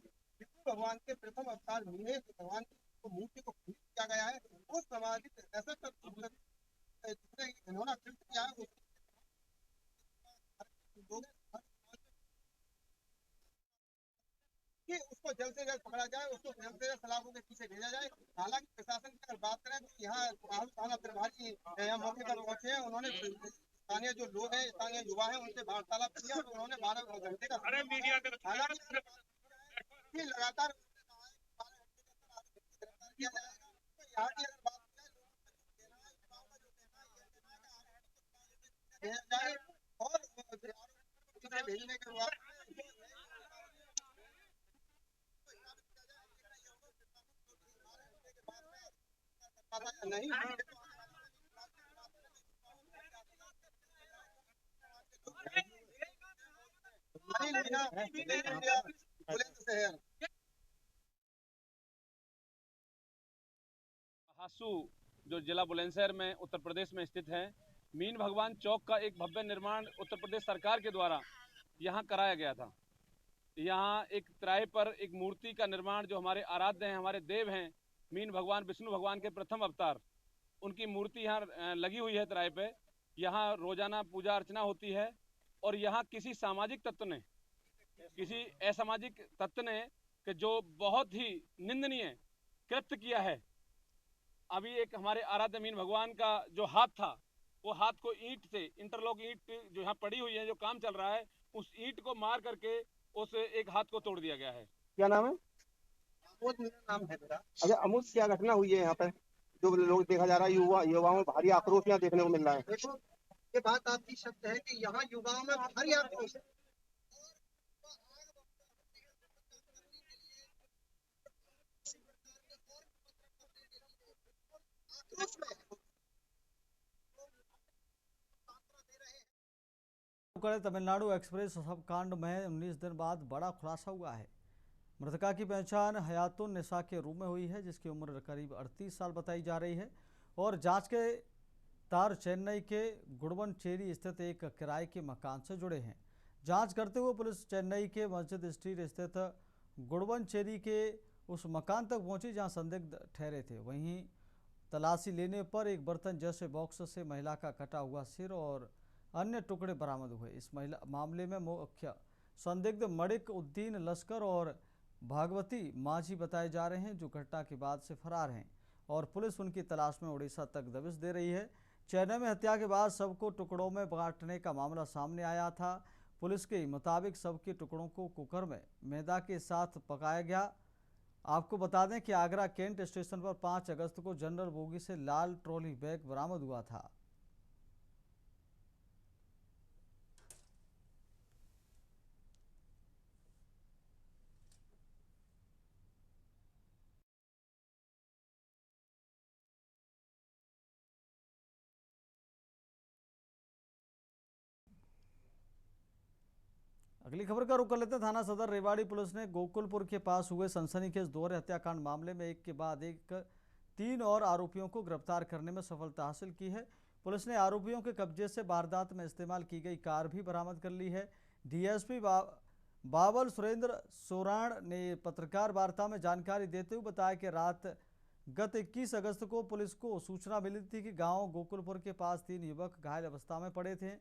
भगवान के प्रथम अवतार मिले तो भगवान की मूर्ति को खरीद किया गया है, वो सामाजिक ऐसा इन्होंने किया है कि उसको जल्द से जल्द पकड़ा जाए, उसको जल्द से जल्द सलाखों के पीछे भेजा जाए। हालांकि प्रशासन की अगर बात करें तो यहाँ थाना प्रभारी यहाँ मौके पर पहुंचे हैं, उन्होंने स्थानीय जो लोग हैं, स्थानीय युवा हैं, उनसे वार्तालाप किया तो उन्होंने 12 घंटे का हालांकि लगातार और भेजने के बाद नहीं हासू जो जिला बुलंदशहर में उत्तर प्रदेश में स्थित है, मीन भगवान चौक का एक भव्य निर्माण उत्तर प्रदेश सरकार के द्वारा यहाँ कराया गया था। यहाँ एक त्राय पर एक मूर्ति का निर्माण, जो हमारे आराध्य हैं, हमारे देव हैं, मीन भगवान विष्णु भगवान के प्रथम अवतार, उनकी मूर्ति यहाँ लगी हुई है त्राय पे। यहाँ रोजाना पूजा अर्चना होती है और यहाँ किसी सामाजिक तत्व ने, किसी असामाजिक तत्व ने कि जो बहुत ही निंदनीय कृत्य किया है। अभी एक हमारे आराध्य मीन भगवान का जो हाथ था, वो हाथ को ईंट से, इंटरलॉक ईंट जो यहाँ पड़ी हुई है, जो काम चल रहा है, उस ईंट को मार करके उस एक हाथ को तोड़ दिया गया है। क्या नाम है? मेरा नाम है मेरा। अच्छा अमूल, क्या घटना हुई है यहाँ पे जो लोग देखा जा रहा है, युवाओं में भारी आक्रोश यहाँ देखने को मिल रहा है? देखो, ये बात आपकी सत्य है कि यहाँ युवाओं में भारी आक्रोश है। तमिलनाडु एक्सप्रेस कांड में 19 दिन बाद बड़ा खुलासा हुआ है। मृतका की पहचान हयातुन निसा के रूप में हुई है, जिसकी उम्र करीब 38 साल बताई जा रही है और जांच के तार चेन्नई के गुडवनचेरी स्थित एक किराए के मकान से जुड़े हैं। जांच करते हुए पुलिस चेन्नई के मस्जिद स्ट्रीट स्थित गुडवनचेरी के उस मकान तक पहुंची जहां संदिग्ध ठहरे थे। वहीं तलाशी लेने पर एक बर्तन जैसे बॉक्स से महिला का कटा हुआ सिर और अन्य टुकड़े बरामद हुए। इस मामले में मुख्य संदिग्ध मणिक उद्दीन लश्कर और भागवती माझी बताए जा रहे हैं, जो घटना के बाद से फरार हैं और पुलिस उनकी तलाश में उड़ीसा तक दबिश दे रही है। चेन्नई में हत्या के बाद शव को टुकड़ों में बांटने का मामला सामने आया था। पुलिस के मुताबिक शव के टुकड़ों को कुकर में मैदा के साथ पकाया गया। आपको बता दें कि आगरा कैंट स्टेशन पर 5 अगस्त को जनरल बोगी से लाल ट्रॉली बैग बरामद हुआ था। अगली खबर का रुख कर लेते हैं। थाना सदर रेवाड़ी पुलिस ने गोकुलपुर के पास हुए सनसनीखेज दोहरे हत्याकांड मामले में एक के बाद एक 3 और आरोपियों को गिरफ्तार करने में सफलता हासिल की है। पुलिस ने आरोपियों के कब्जे से वारदात में इस्तेमाल की गई कार भी बरामद कर ली है। डीएसपी बाबल सुरेंद्र सोराण ने पत्रकार वार्ता में जानकारी देते हुए बताया कि रात गत 21 अगस्त को पुलिस को सूचना मिली थी कि गाँव गोकुलपुर के पास 3 युवक घायल अवस्था में पड़े थे।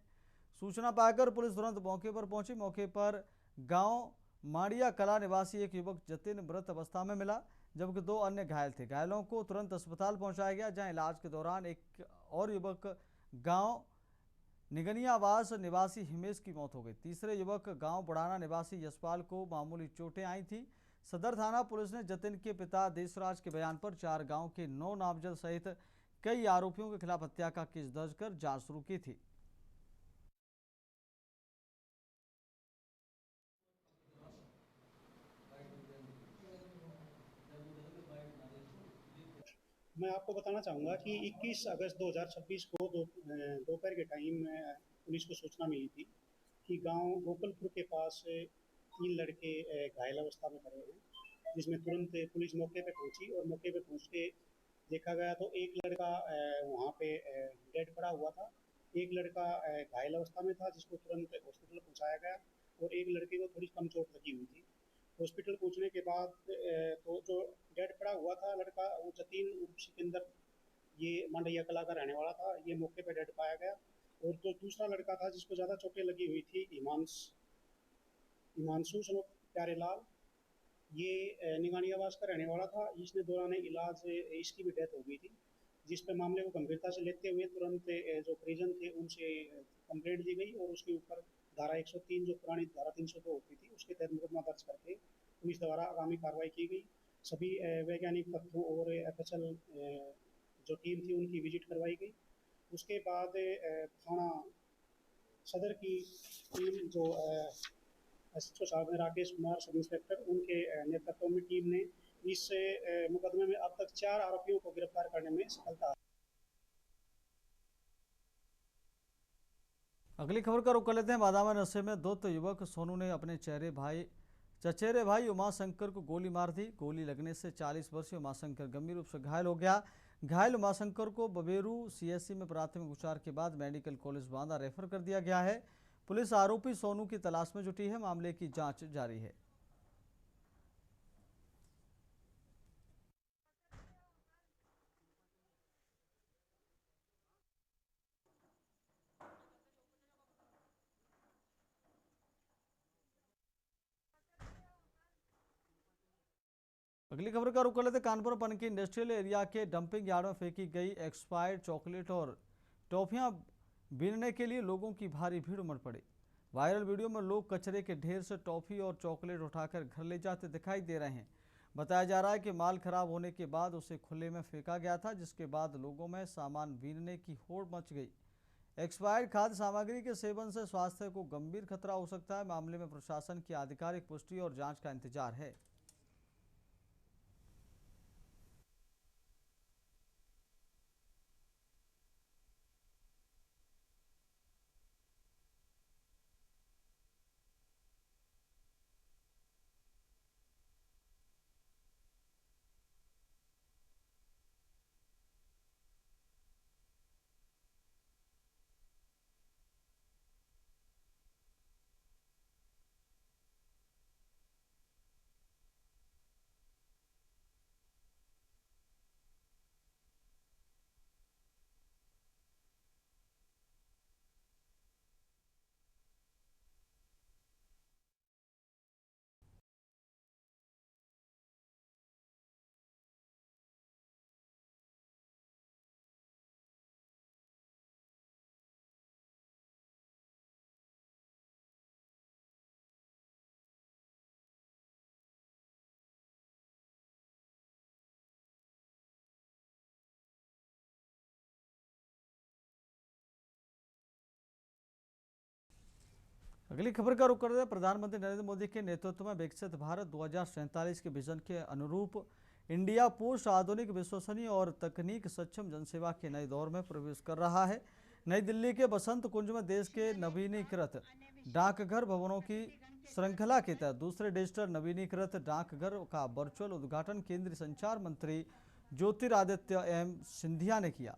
सूचना पाकर पुलिस तुरंत मौके पर पहुंची। मौके पर गांव माड़िया कला निवासी एक युवक जतिन मृत अवस्था में मिला, जबकि 2 अन्य घायल थे। घायलों को तुरंत अस्पताल पहुंचाया गया, जहां इलाज के दौरान एक और युवक गांव निगनियावास निवासी हिमेश की मौत हो गई। तीसरे युवक गांव बुढ़ाना निवासी यशपाल को मामूली चोटें आई थी। सदर थाना पुलिस ने जतिन के पिता देशराज के बयान पर 4 गाँव के 9 नामजद सहित कई आरोपियों के खिलाफ हत्या का केस दर्ज कर जाँच शुरू की थी। मैं आपको बताना चाहूँगा कि 21 अगस्त 2026 को दोपहर के टाइम पुलिस को सूचना मिली थी कि गांव गोकुलपुर के पास 3 लड़के घायल अवस्था में पड़े हैं, जिसमें तुरंत पुलिस मौके पे पहुंची और मौके पे पहुंच के देखा गया तो एक लड़का वहाँ पे डेड पड़ा हुआ था, एक लड़का घायल अवस्था में था जिसको तुरंत हॉस्पिटल पहुँचाया गया और एक लड़के को थोड़ी कम चोट लगी हुई थी। हॉस्पिटल पहुंचने के बाद तो जो डेड पड़ा हुआ था लड़का, वो जतीन उर्फ सिकंदर, ये मांडैया कला का रहने वाला था, ये मौके पे डेड पाया गया। और जो दूसरा लड़का था जिसको ज़्यादा चोटें लगी हुई थी, हिमांशु सनोफ प्यारेलाल, ये निगानी आवास का रहने वाला था। इसने दौरान इलाज इसकी भी डेथ हो गई थी, जिस पे मामले को गंभीरता से लेते हुए तुरंत जो परिजन थे उनसे कंप्लेंट दी गई और उसके ऊपर धारा 103 जो पुरानी धारा 302 होती थी उसके तहत मुकदमा दर्ज करके पुलिस द्वारा आगामी कार्रवाई की गई। सभी वैज्ञानिक तथ्यों और FSL जो टीम थी उनकी विजिट करवाई गई। उसके बाद थाना सदर की टीम जो SHO साहब ने राकेश कुमार सब इंस्पेक्टर, उनके नेतृत्व में टीम ने इस मुकदमे में अब तक 4 आरोपियों को गिरफ्तार करने में सफलता। अगली खबर का रुख कर लेते हैं। बादामा नशे में धुत युवक सोनू ने अपने चचेरे भाई उमाशंकर को गोली मार दी। गोली लगने से 40 वर्षीय उमाशंकर गंभीर रूप से घायल हो गया। घायल उमाशंकर को बबेरू CSC में प्राथमिक उपचार के बाद मेडिकल कॉलेज बांदा रेफर कर दिया गया है। पुलिस आरोपी सोनू की तलाश में जुटी है। मामले की जांच जारी है। अगली खबर का रुख कर लेते। कानपुर पनकी इंडस्ट्रियल एरिया के डंपिंग यार्ड में फेंकी गई एक्सपायर्ड चॉकलेट और टॉफियां बीनने के लिए लोगों की भारी भीड़ उमड़ पड़ी। वायरल वीडियो में लोग कचरे के ढेर से टॉफी और चॉकलेट उठाकर घर ले जाते दिखाई दे रहे हैं। बताया जा रहा है कि माल खराब होने के बाद उसे खुले में फेंका गया था, जिसके बाद लोगों में सामान बीनने की होड़ मच गई। एक्सपायर्ड खाद्य सामग्री के सेवन से स्वास्थ्य को गंभीर खतरा हो सकता है। मामले में प्रशासन की आधिकारिक पुष्टि और जांच का इंतजार है। अगली खबर का रुख करते हैं। प्रधानमंत्री नरेंद्र मोदी के नेतृत्व में विकसित भारत 2047 के विजन के अनुरूप इंडिया पोस्ट आधुनिक, विश्वसनीय और तकनीक सक्षम जनसेवा के नए दौर में प्रवेश कर रहा है। नई दिल्ली के बसंत कुंज में देश के नवीनीकृत डाकघर भवनों की श्रृंखला के तहत दूसरे डिजिटल नवीनीकृत डाकघर का वर्चुअल उद्घाटन केंद्रीय संचार मंत्री ज्योतिरादित्य सिंधिया ने किया।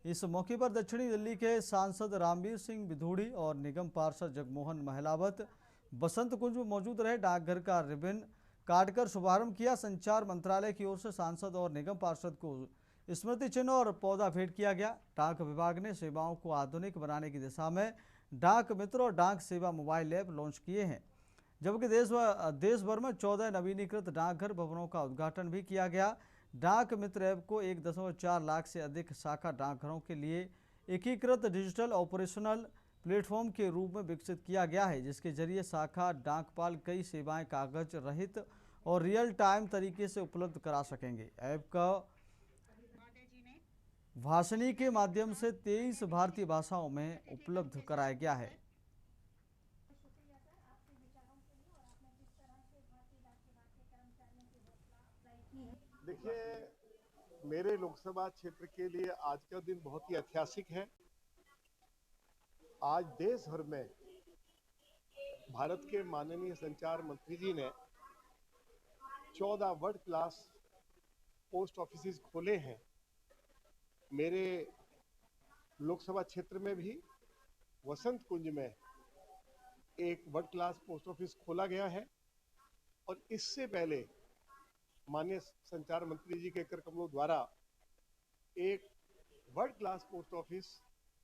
इस मौके पर दक्षिणी दिल्ली के सांसद रामवीर सिंह बिधूड़ी और निगम पार्षद जगमोहन महलावत बसंत कुंज में मौजूद रहे। डाकघर का रिबन काटकर शुभारंभ किया। संचार मंत्रालय की ओर से सांसद और निगम पार्षद को स्मृति चिन्ह और पौधा भेंट किया गया। डाक विभाग ने सेवाओं को आधुनिक बनाने की दिशा में डाक मित्र और डाक सेवा मोबाइल ऐप लॉन्च किए हैं, जबकि देश भर में 14 नवीनीकृत डाकघर भवनों का उद्घाटन भी किया गया। डाक मित्र ऐप को 1.4 लाख से अधिक शाखा डाकघरों के लिए एकीकृत डिजिटल ऑपरेशनल प्लेटफॉर्म के रूप में विकसित किया गया है, जिसके जरिए शाखा डाकपाल कई सेवाएं कागज रहित और रियल टाइम तरीके से उपलब्ध करा सकेंगे। ऐप का भाषणी के माध्यम से 23 भारतीय भाषाओं में उपलब्ध कराया गया है। देखिए, मेरे लोकसभा क्षेत्र के लिए आज का दिन बहुत ही ऐतिहासिक है। आज देश भर में भारत के माननीय संचार मंत्री जी ने 14 वर्ल्ड क्लास पोस्ट ऑफिस खोले हैं। मेरे लोकसभा क्षेत्र में भी वसंत कुंज में एक वर्ल्ड क्लास पोस्ट ऑफिस खोला गया है और इससे पहले माननीय संचार मंत्री जी के कर कमलों द्वारा एक world class post office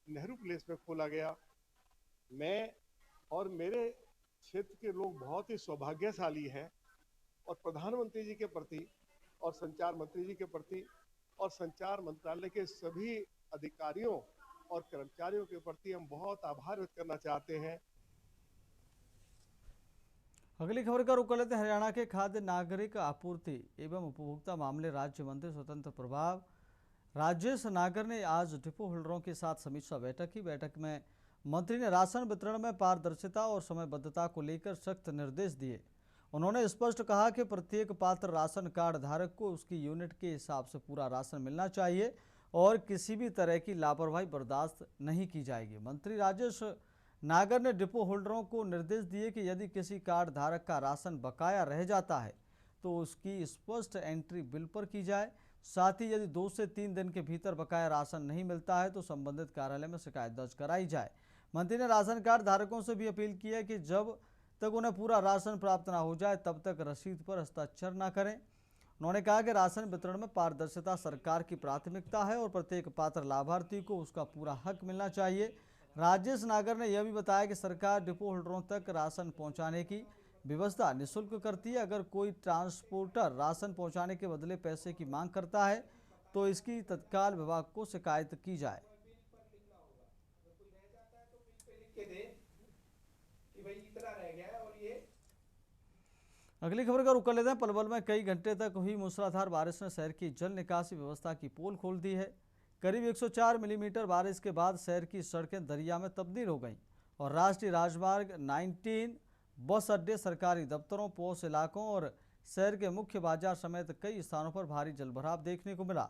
Nehru place में खोला गया। मैं और मेरे क्षेत्र के लोग बहुत ही सौभाग्यशाली हैं और प्रधानमंत्री जी के प्रति और संचार मंत्री जी के प्रति और संचार मंत्रालय के सभी अधिकारियों और कर्मचारियों के प्रति हम बहुत आभार व्यक्त करना चाहते हैं। अगली खबर का रुख कर लेते हैं। हरियाणा के खाद्य नागरिक आपूर्ति एवं उपभोक्ता मामले राज्य मंत्री स्वतंत्र प्रभार राजेश नागर ने आज डिपो होल्डरों के साथ समीक्षा बैठक की। बैठक में मंत्री ने राशन वितरण में पारदर्शिता और समयबद्धता को लेकर सख्त निर्देश दिए। उन्होंने स्पष्ट कहा कि प्रत्येक पात्र राशन कार्ड धारक को उसकी यूनिट के हिसाब से पूरा राशन मिलना चाहिए और किसी भी तरह की लापरवाही बर्दाश्त नहीं की जाएगी। मंत्री राजेश नागर ने डिपो होल्डरों को निर्देश दिए कि यदि किसी कार्ड धारक का राशन बकाया रह जाता है तो उसकी स्पष्ट एंट्री बिल पर की जाए। साथ ही यदि 2 से 3 दिन के भीतर बकाया राशन नहीं मिलता है तो संबंधित कार्यालय में शिकायत दर्ज कराई जाए। मंत्री ने राशन कार्ड धारकों से भी अपील की है कि जब तक उन्हें पूरा राशन प्राप्त न हो जाए तब तक रसीद पर हस्ताक्षर न करें। उन्होंने कहा कि राशन वितरण में पारदर्शिता सरकार की प्राथमिकता है और प्रत्येक पात्र लाभार्थी को उसका पूरा हक मिलना चाहिए। राजेश नागर ने यह भी बताया कि सरकार डिपो होल्डरों तक राशन पहुंचाने की व्यवस्था निःशुल्क करती है। अगर कोई ट्रांसपोर्टर राशन पहुंचाने के बदले पैसे की मांग करता है तो इसकी तत्काल विभाग को शिकायत की जाए। अगली खबर का रुख कर लेते हैं। पलवल में कई घंटे तक हुई मूसलाधार बारिश ने शहर की जल निकासी व्यवस्था की पोल खोल दी है। करीब 104 मिलीमीटर बारिश के बाद शहर की सड़कें दरिया में तब्दील हो गईं और राष्ट्रीय राजमार्ग 19 बस अड्डे, सरकारी दफ्तरों, पॉश इलाकों और शहर के मुख्य बाजार समेत कई स्थानों पर भारी जलभराव देखने को मिला।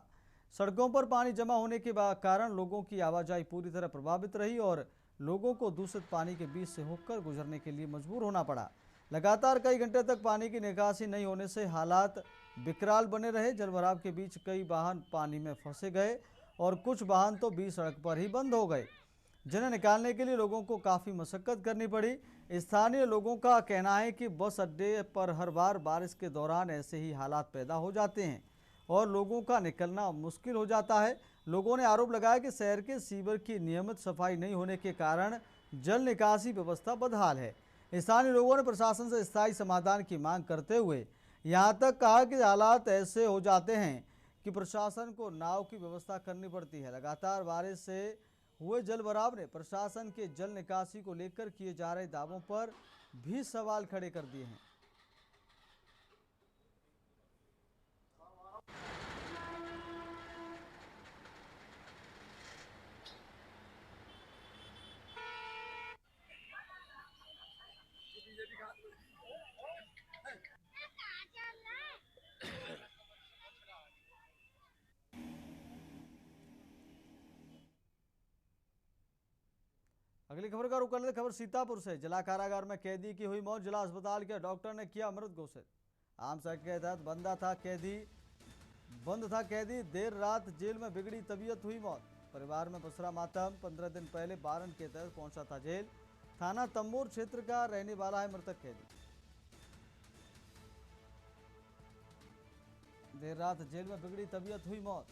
सड़कों पर पानी जमा होने के कारण लोगों की आवाजाही पूरी तरह प्रभावित रही और लोगों को दूषित पानी के बीच से होकर गुजरने के लिए मजबूर होना पड़ा। लगातार कई घंटे तक पानी की निकासी नहीं होने से हालात विकराल बने रहे। जलभराव के बीच कई वाहन पानी में फंसे गए और कुछ वाहन तो बीच सड़क पर ही बंद हो गए, जिन्हें निकालने के लिए लोगों को काफ़ी मशक्कत करनी पड़ी। स्थानीय लोगों का कहना है कि बस अड्डे पर हर बार बारिश के दौरान ऐसे ही हालात पैदा हो जाते हैं और लोगों का निकलना मुश्किल हो जाता है। लोगों ने आरोप लगाया कि शहर के सीवर की नियमित सफाई नहीं होने के कारण जल निकासी व्यवस्था बदहाल है। स्थानीय लोगों ने प्रशासन से स्थायी समाधान की मांग करते हुए यहाँ तक कहा कि हालात ऐसे हो जाते हैं कि प्रशासन को नाव की व्यवस्था करनी पड़ती है। लगातार बारिश से हुए जलभराव ने प्रशासन के जल निकासी को लेकर किए जा रहे दावों पर भी सवाल खड़े कर दिए हैं। अगली खबर का रुख कर लेते। खबर सीतापुर से। जिला कारागार में कैदी की हुई मौत। जिला अस्पताल के डॉक्टर ने किया मृत घोषित। आम सड़क के तहत बंद था कैदी। देर रात जेल में बिगड़ी तबीयत, हुई मौत। परिवार में पसरा मातम। 15 दिन पहले वारंट के तहत पहुंचा था जेल। थाना तंबोर क्षेत्र का रहने वाला है मृतक कैदी। देर रात जेल में बिगड़ी तबीयत, हुई मौत।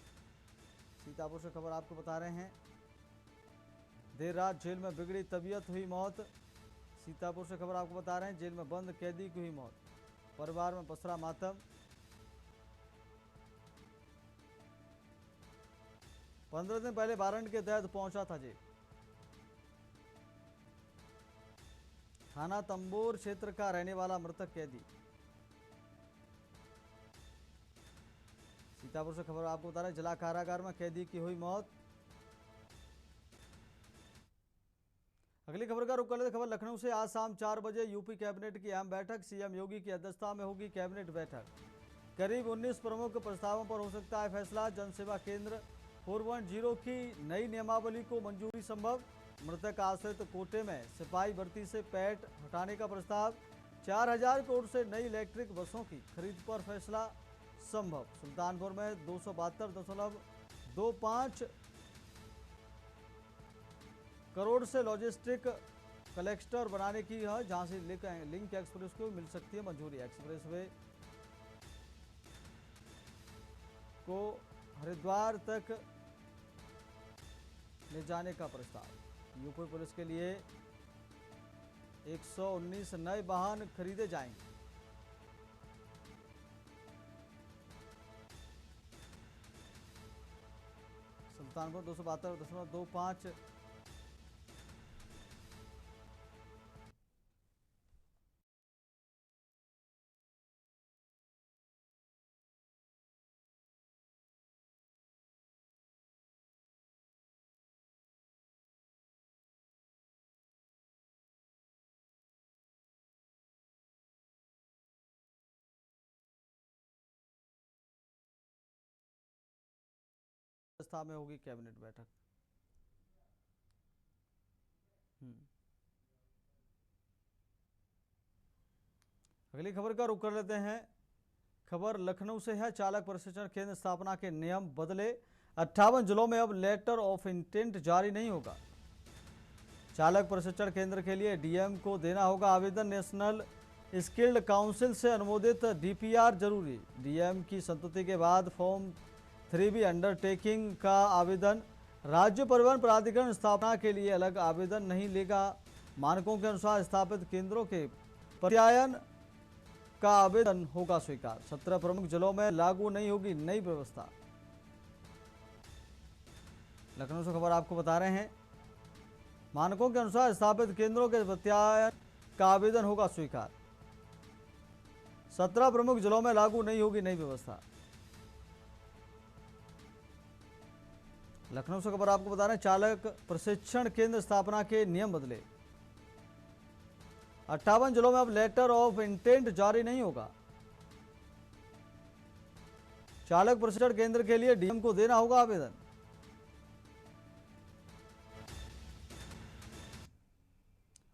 सीतापुर से खबर आपको बता रहे हैं। देर रात जेल में बिगड़ी तबीयत, हुई मौत। सीतापुर से खबर आपको बता रहे हैं। जेल में बंद कैदी की हुई मौत। परिवार में पसरा मातम। 15 दिन पहले वारंट के तहत पहुंचा था जेल। थाना तंबोर क्षेत्र का रहने वाला मृतक कैदी। सीतापुर से खबर आपको बता रहे हैं। जिला कारागार में कैदी की हुई मौत। अगली खबर का रुख कर लेते। खबर लखनऊ से। आज शाम 4 बजे यूपी कैबिनेट की अहम बैठक। सीएम योगी की अध्यक्षता में होगी कैबिनेट बैठक। करीब 19 प्रमुख प्रस्तावों पर हो सकता है फैसला। जनसेवा केंद्र 410 की नई नियमावली को मंजूरी संभव। मृतक आश्रित कोटे में सिपाही भर्ती से पैट हटाने का प्रस्ताव। 4000 करोड़ से नई इलेक्ट्रिक बसों की खरीद पर फैसला संभव। सुल्तानपुर में 272.25 करोड़ से लॉजिस्टिक कलेक्टर बनाने की है, जहां से लिंक एक्सप्रेस को मिल सकती है मंजूरी। एक्सप्रेसवे को हरिद्वार तक ले जाने का प्रस्ताव। यूपी पुलिस के लिए 119 नए वाहन खरीदे जाएंगे। सुल्तानपुर 272.25 व्यवस्था में होगी कैबिनेट बैठक। अगली खबर का रुख कर लेते हैं। खबर लखनऊ से है। चालक प्रशिक्षण केंद्र स्थापना के नियम बदले। 58 जिलों में अब लेटर ऑफ इंटेंट जारी नहीं होगा। चालक प्रशिक्षण केंद्र के लिए डीएम को देना होगा आवेदन। नेशनल स्किल्ड काउंसिल से अनुमोदित डीपीआर जरूरी। डीएम की संतुष्टि के बाद फॉर्म 3B अंडरटेकिंग का आवेदन। राज्य परिवहन प्राधिकरण स्थापना के लिए अलग आवेदन नहीं लेगा। मानकों के अनुसार स्थापित केंद्रों के प्रत्यायन का आवेदन होगा स्वीकार। 17 प्रमुख जिलों में लागू नहीं होगी नई व्यवस्था। लखनऊ से खबर आपको बता रहे हैं। मानकों के अनुसार स्थापित केंद्रों के प्रत्यायन का आवेदन होगा स्वीकार। 17 प्रमुख जिलों में लागू नहीं होगी नई व्यवस्था। लखनऊ से खबर आपको बता रहे हैं। चालक प्रशिक्षण केंद्र स्थापना के नियम बदले। 58 जिलों में अब लेटर ऑफ इंटेंट जारी नहीं होगा। चालक प्रशिक्षण केंद्र के लिए डीएम को देना होगा आवेदन।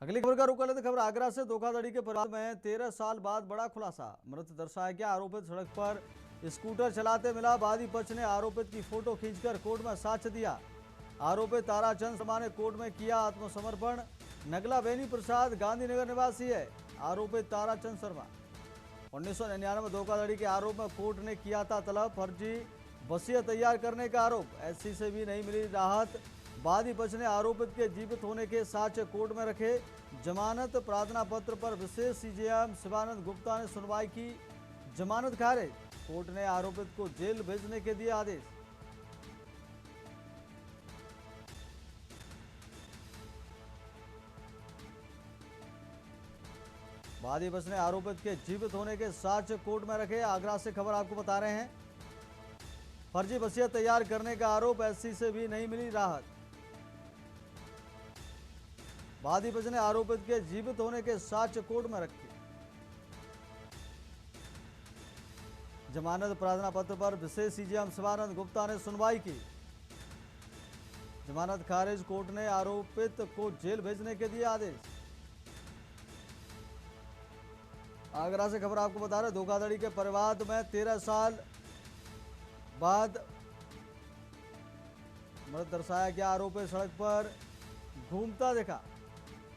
अगली खबर का रुख कर लेते। खबर आगरा से। धोखाधड़ी के परिवार में 13 साल बाद बड़ा खुलासा। मृत दर्शाया गया। आरोपित सड़क पर स्कूटर चलाते मिला। वादी पक्ष ने आरोपित की फोटो खींचकर कोर्ट में साक्ष्य दिया। आरोपित ताराचंद शर्मा ने कोर्ट में किया आत्मसमर्पण। नगला बेनी प्रसाद गांधीनगर निवासी है। आरोपित ताराचंद शर्मा 1999 धोखाधड़ी के आरोप में कोर्ट ने किया था तलब। फर्जी वसीयत तैयार करने का आरोप। एससी से भी नहीं मिली राहत। वादी पक्ष ने आरोपित के जीवित होने के साक्ष्य कोर्ट में रखे। जमानत प्रार्थना पत्र पर विशेष सीजेएम शिवानंद गुप्ता ने सुनवाई की। जमानत खारिज। कोर्ट ने आरोपित को जेल भेजने के दिए आदेश। वादी पक्ष ने आरोपित के जीवित होने के साक्ष्य कोर्ट में रखे। आगरा से खबर आपको बता रहे हैं। फर्जी वसीयत तैयार करने का आरोप। एससी से भी नहीं मिली राहत। वादी पक्ष ने आरोपित के जीवित होने के साक्ष्य कोर्ट में रखे। जमानत प्रार्थना पत्र पर विशेष सीजेएम शिवानंद गुप्ता ने सुनवाई की। जमानत खारिज। कोर्ट ने आरोपित को जेल भेजने के दिए आदेश। आगरा से खबर आपको बता रहे। धोखाधड़ी के परिवाद में 13 साल बाद मृत दर्शाया गया। आरोपित सड़क पर घूमता देखा।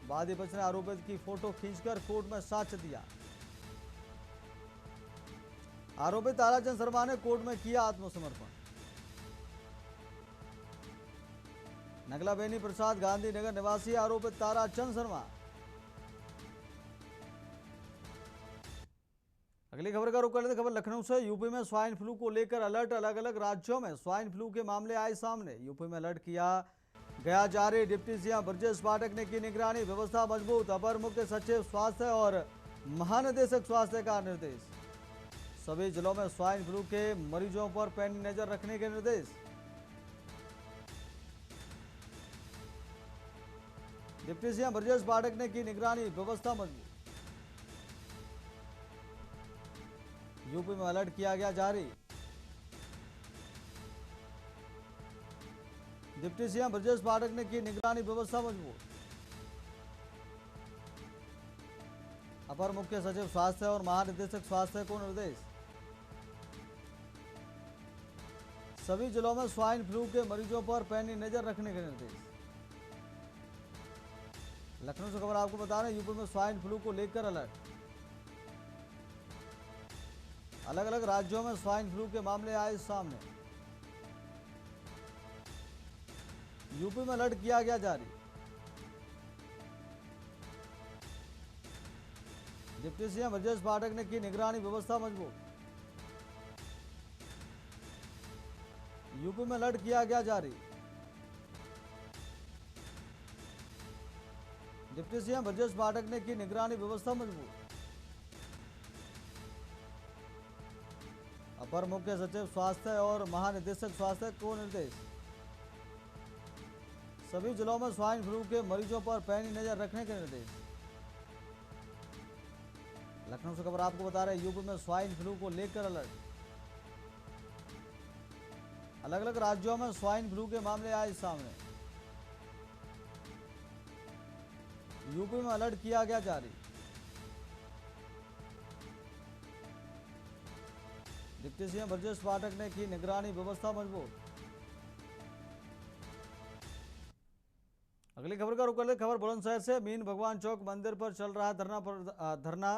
वादी पक्ष ने आरोपित की फोटो खींचकर कोर्ट में साक्ष्य दिया। आरोपित ताराचंद शर्मा ने कोर्ट में किया आत्मसमर्पण। नगला बेनी प्रसाद गांधीनगर निवासी आरोपित ताराचंद शर्मा। अगली खबर का रुख कर लेते। खबर लखनऊ से। यूपी में स्वाइन फ्लू को लेकर अलर्ट। अलग अलग राज्यों में स्वाइन फ्लू के मामले आए सामने। यूपी में अलर्ट किया गया जारी। डिप्टी सीएम ब्रजेश पाठक ने की निगरानी। व्यवस्था मजबूत। अपर मुख्य सचिव स्वास्थ्य और महानिदेशक स्वास्थ्य का निर्देश। सभी जिलों में स्वाइन फ्लू के मरीजों पर पैनी नजर रखने के निर्देश। डिप्टी सीएम ब्रजेश पाठक ने की निगरानी। व्यवस्था मजबूत। यूपी में अलर्ट किया गया जारी। डिप्टी सीएम ब्रजेश पाठक ने की निगरानी व्यवस्था मजबूत। अपर मुख्य सचिव स्वास्थ्य और महानिदेशक स्वास्थ्य को निर्देश। सभी जिलों में स्वाइन फ्लू के मरीजों पर पैनी नजर रखने के निर्देश। लखनऊ से खबर आपको बता रहे हैं, यूपी में स्वाइन फ्लू को लेकर अलर्ट। अलग अलग राज्यों में स्वाइन फ्लू के मामले आए सामने। यूपी में अलर्ट किया गया जारी। डिप्टी सीएम ब्रजेश पाठक ने की निगरानी व्यवस्था मजबूत। यूपी में अलर्ट किया गया जारी। डिप्टी सीएम ब्रजेश पाठक ने की निगरानी व्यवस्था मजबूत। अपर मुख्य सचिव स्वास्थ्य और महानिदेशक स्वास्थ्य को निर्देश। सभी जिलों में स्वाइन फ्लू के मरीजों पर पैनी नजर रखने के निर्देश। लखनऊ से खबर आपको बता रहे हैं, यूपी में स्वाइन फ्लू को लेकर अलर्ट। अलग अलग राज्यों में स्वाइन फ्लू के मामले आए सामने। यूपी में अलर्ट किया गया जारी। डिप्टी सीएम ब्रजेश पाठक ने की निगरानी व्यवस्था मजबूत। अगली खबर का रुख कर ले। खबर बुलंदशहर से। मीन भगवान चौक मंदिर पर चल रहा धरना।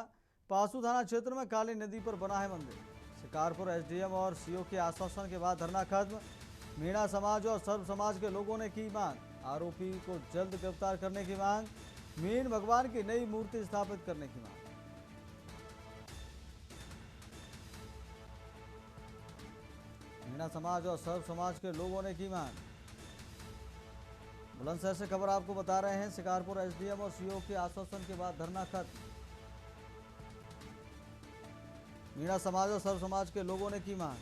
पासू थाना क्षेत्र में काली नदी पर बना है मंदिर। शिकारपुर एसडीएम और सीओ के आश्वासन के बाद धरना खत्म। मीणा समाज और सर्व समाज के लोगों ने की मांग। आरोपी को जल्द गिरफ्तार करने की मांग। मीन भगवान की नई मूर्ति स्थापित करने की मांग। मीणा समाज और सर्व समाज के लोगों ने की मांग। बुलंदशहर से खबर आपको बता रहे हैं, शिकारपुर एसडीएम और सीओ के आश्वासन के बाद धरना खत्म। मीणा समाज और सर्व समाज के लोगों ने की मांग।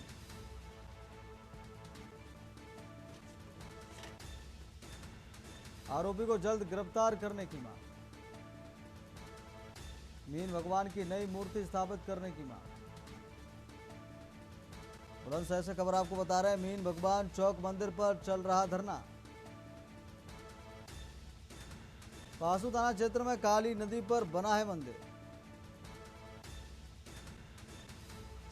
आरोपी को जल्द गिरफ्तार करने की मांग। मीन भगवान की नई मूर्ति स्थापित करने की मांग। बुलंदशहर से खबर आपको बता रहे हैं, मीन भगवान चौक मंदिर पर चल रहा धरना। पासू थाना क्षेत्र में काली नदी पर बना है मंदिर।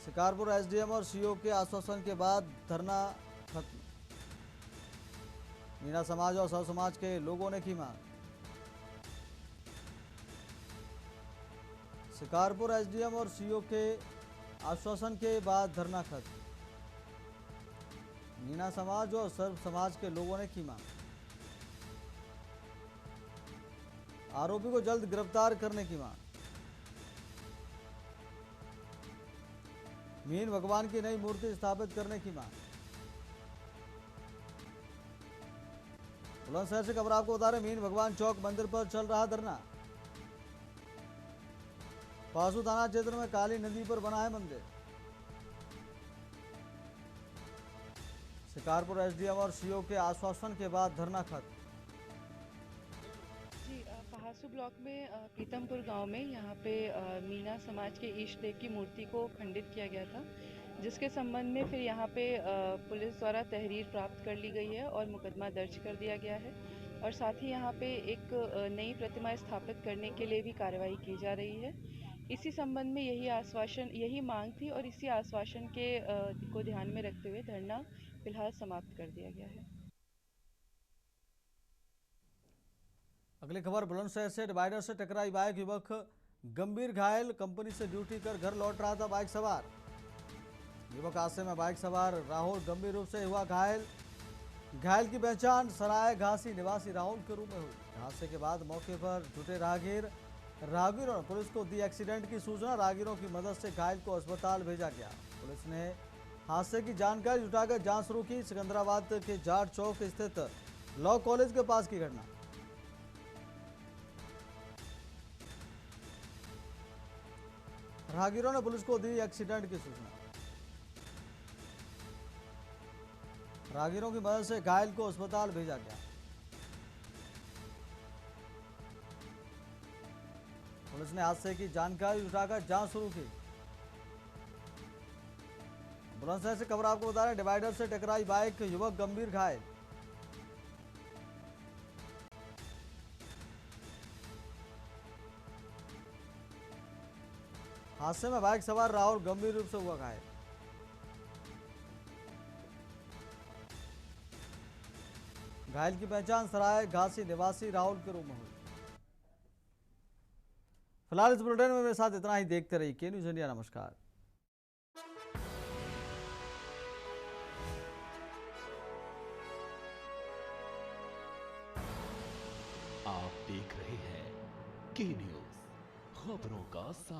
शिकारपुर एसडीएम और सीओ के आश्वासन के बाद धरना खत्म। मीणा समाज और सर्व समाज के लोगों ने की मांग। शिकारपुर एसडीएम और सीओ के आश्वासन के बाद धरना खत्म। मीणा समाज और सर्व समाज के लोगों ने की मांग। आरोपी को जल्द गिरफ्तार करने की मांग। मीन भगवान की नई मूर्ति स्थापित करने की मांग। बुलंदशहर से खबर आपको बता रहे, मीन भगवान चौक मंदिर पर चल रहा धरना। पासू थाना क्षेत्र में काली नदी पर बना है मंदिर। शिकारपुर एसडीएम और सीओ के आश्वासन के बाद धरना खत्म। जी, पहासू ब्लॉक में पीतमपुर गांव में यहाँ पे मीना समाज के ईष्ट देव की मूर्ति को खंडित किया गया था, जिसके संबंध में फिर यहाँ पे पुलिस द्वारा तहरीर प्राप्त कर ली गई है और मुकदमा दर्ज कर दिया गया है। और साथ ही यहाँ पे एक नई प्रतिमा स्थापित करने के लिए भी कार्रवाई की जा रही है। इसी संबंध में यही मांग थी और इसी आश्वासन को ध्यान में रखते हुए धरना फिलहाल समाप्त कर दिया गया है। अगली खबर बुलंदशहर से। डिवाइडर से टकराई बाइक, युवक गंभीर घायल। कंपनी से ड्यूटी कर घर लौट रहा था बाइक सवार। युवक हादसे में बाइक सवार राहुल गंभीर रूप से हुआ घायल। घायल की पहचान सराय घासी निवासी राहुल के रूप में हुई। हादसे के बाद मौके पर जुटे राहगीरों ने पुलिस को दी एक्सीडेंट की सूचना। राहगीरों की मदद से घायल को अस्पताल भेजा गया। पुलिस ने हादसे की जानकारी जुटाकर जांच शुरू की। सिकंदराबाद के जाट चौक स्थित लॉ कॉलेज के पास की घटना। राहगीरों ने पुलिस को दी एक्सीडेंट की सूचना। राहगीरों की मदद से घायल को अस्पताल भेजा गया। पुलिस ने हादसे की जानकारी जुटाकर जांच शुरू की। बुलंदशहर से खबर आपको बता रहे हैं, डिवाइडर से टकराई बाइक, युवक गंभीर घायल। हादसे में बाइक सवार राहुल गंभीर रूप से हुआ घायल। घायल की पहचान सराय घासी निवासी राहुल के रूप में हुई। फिलहाल इस बुलेटिन में मेरे साथ इतना ही। देखते रहिए के न्यूज़ इंडिया। नमस्कार। आप देख रहे हैं के न्यूज़, खबरों का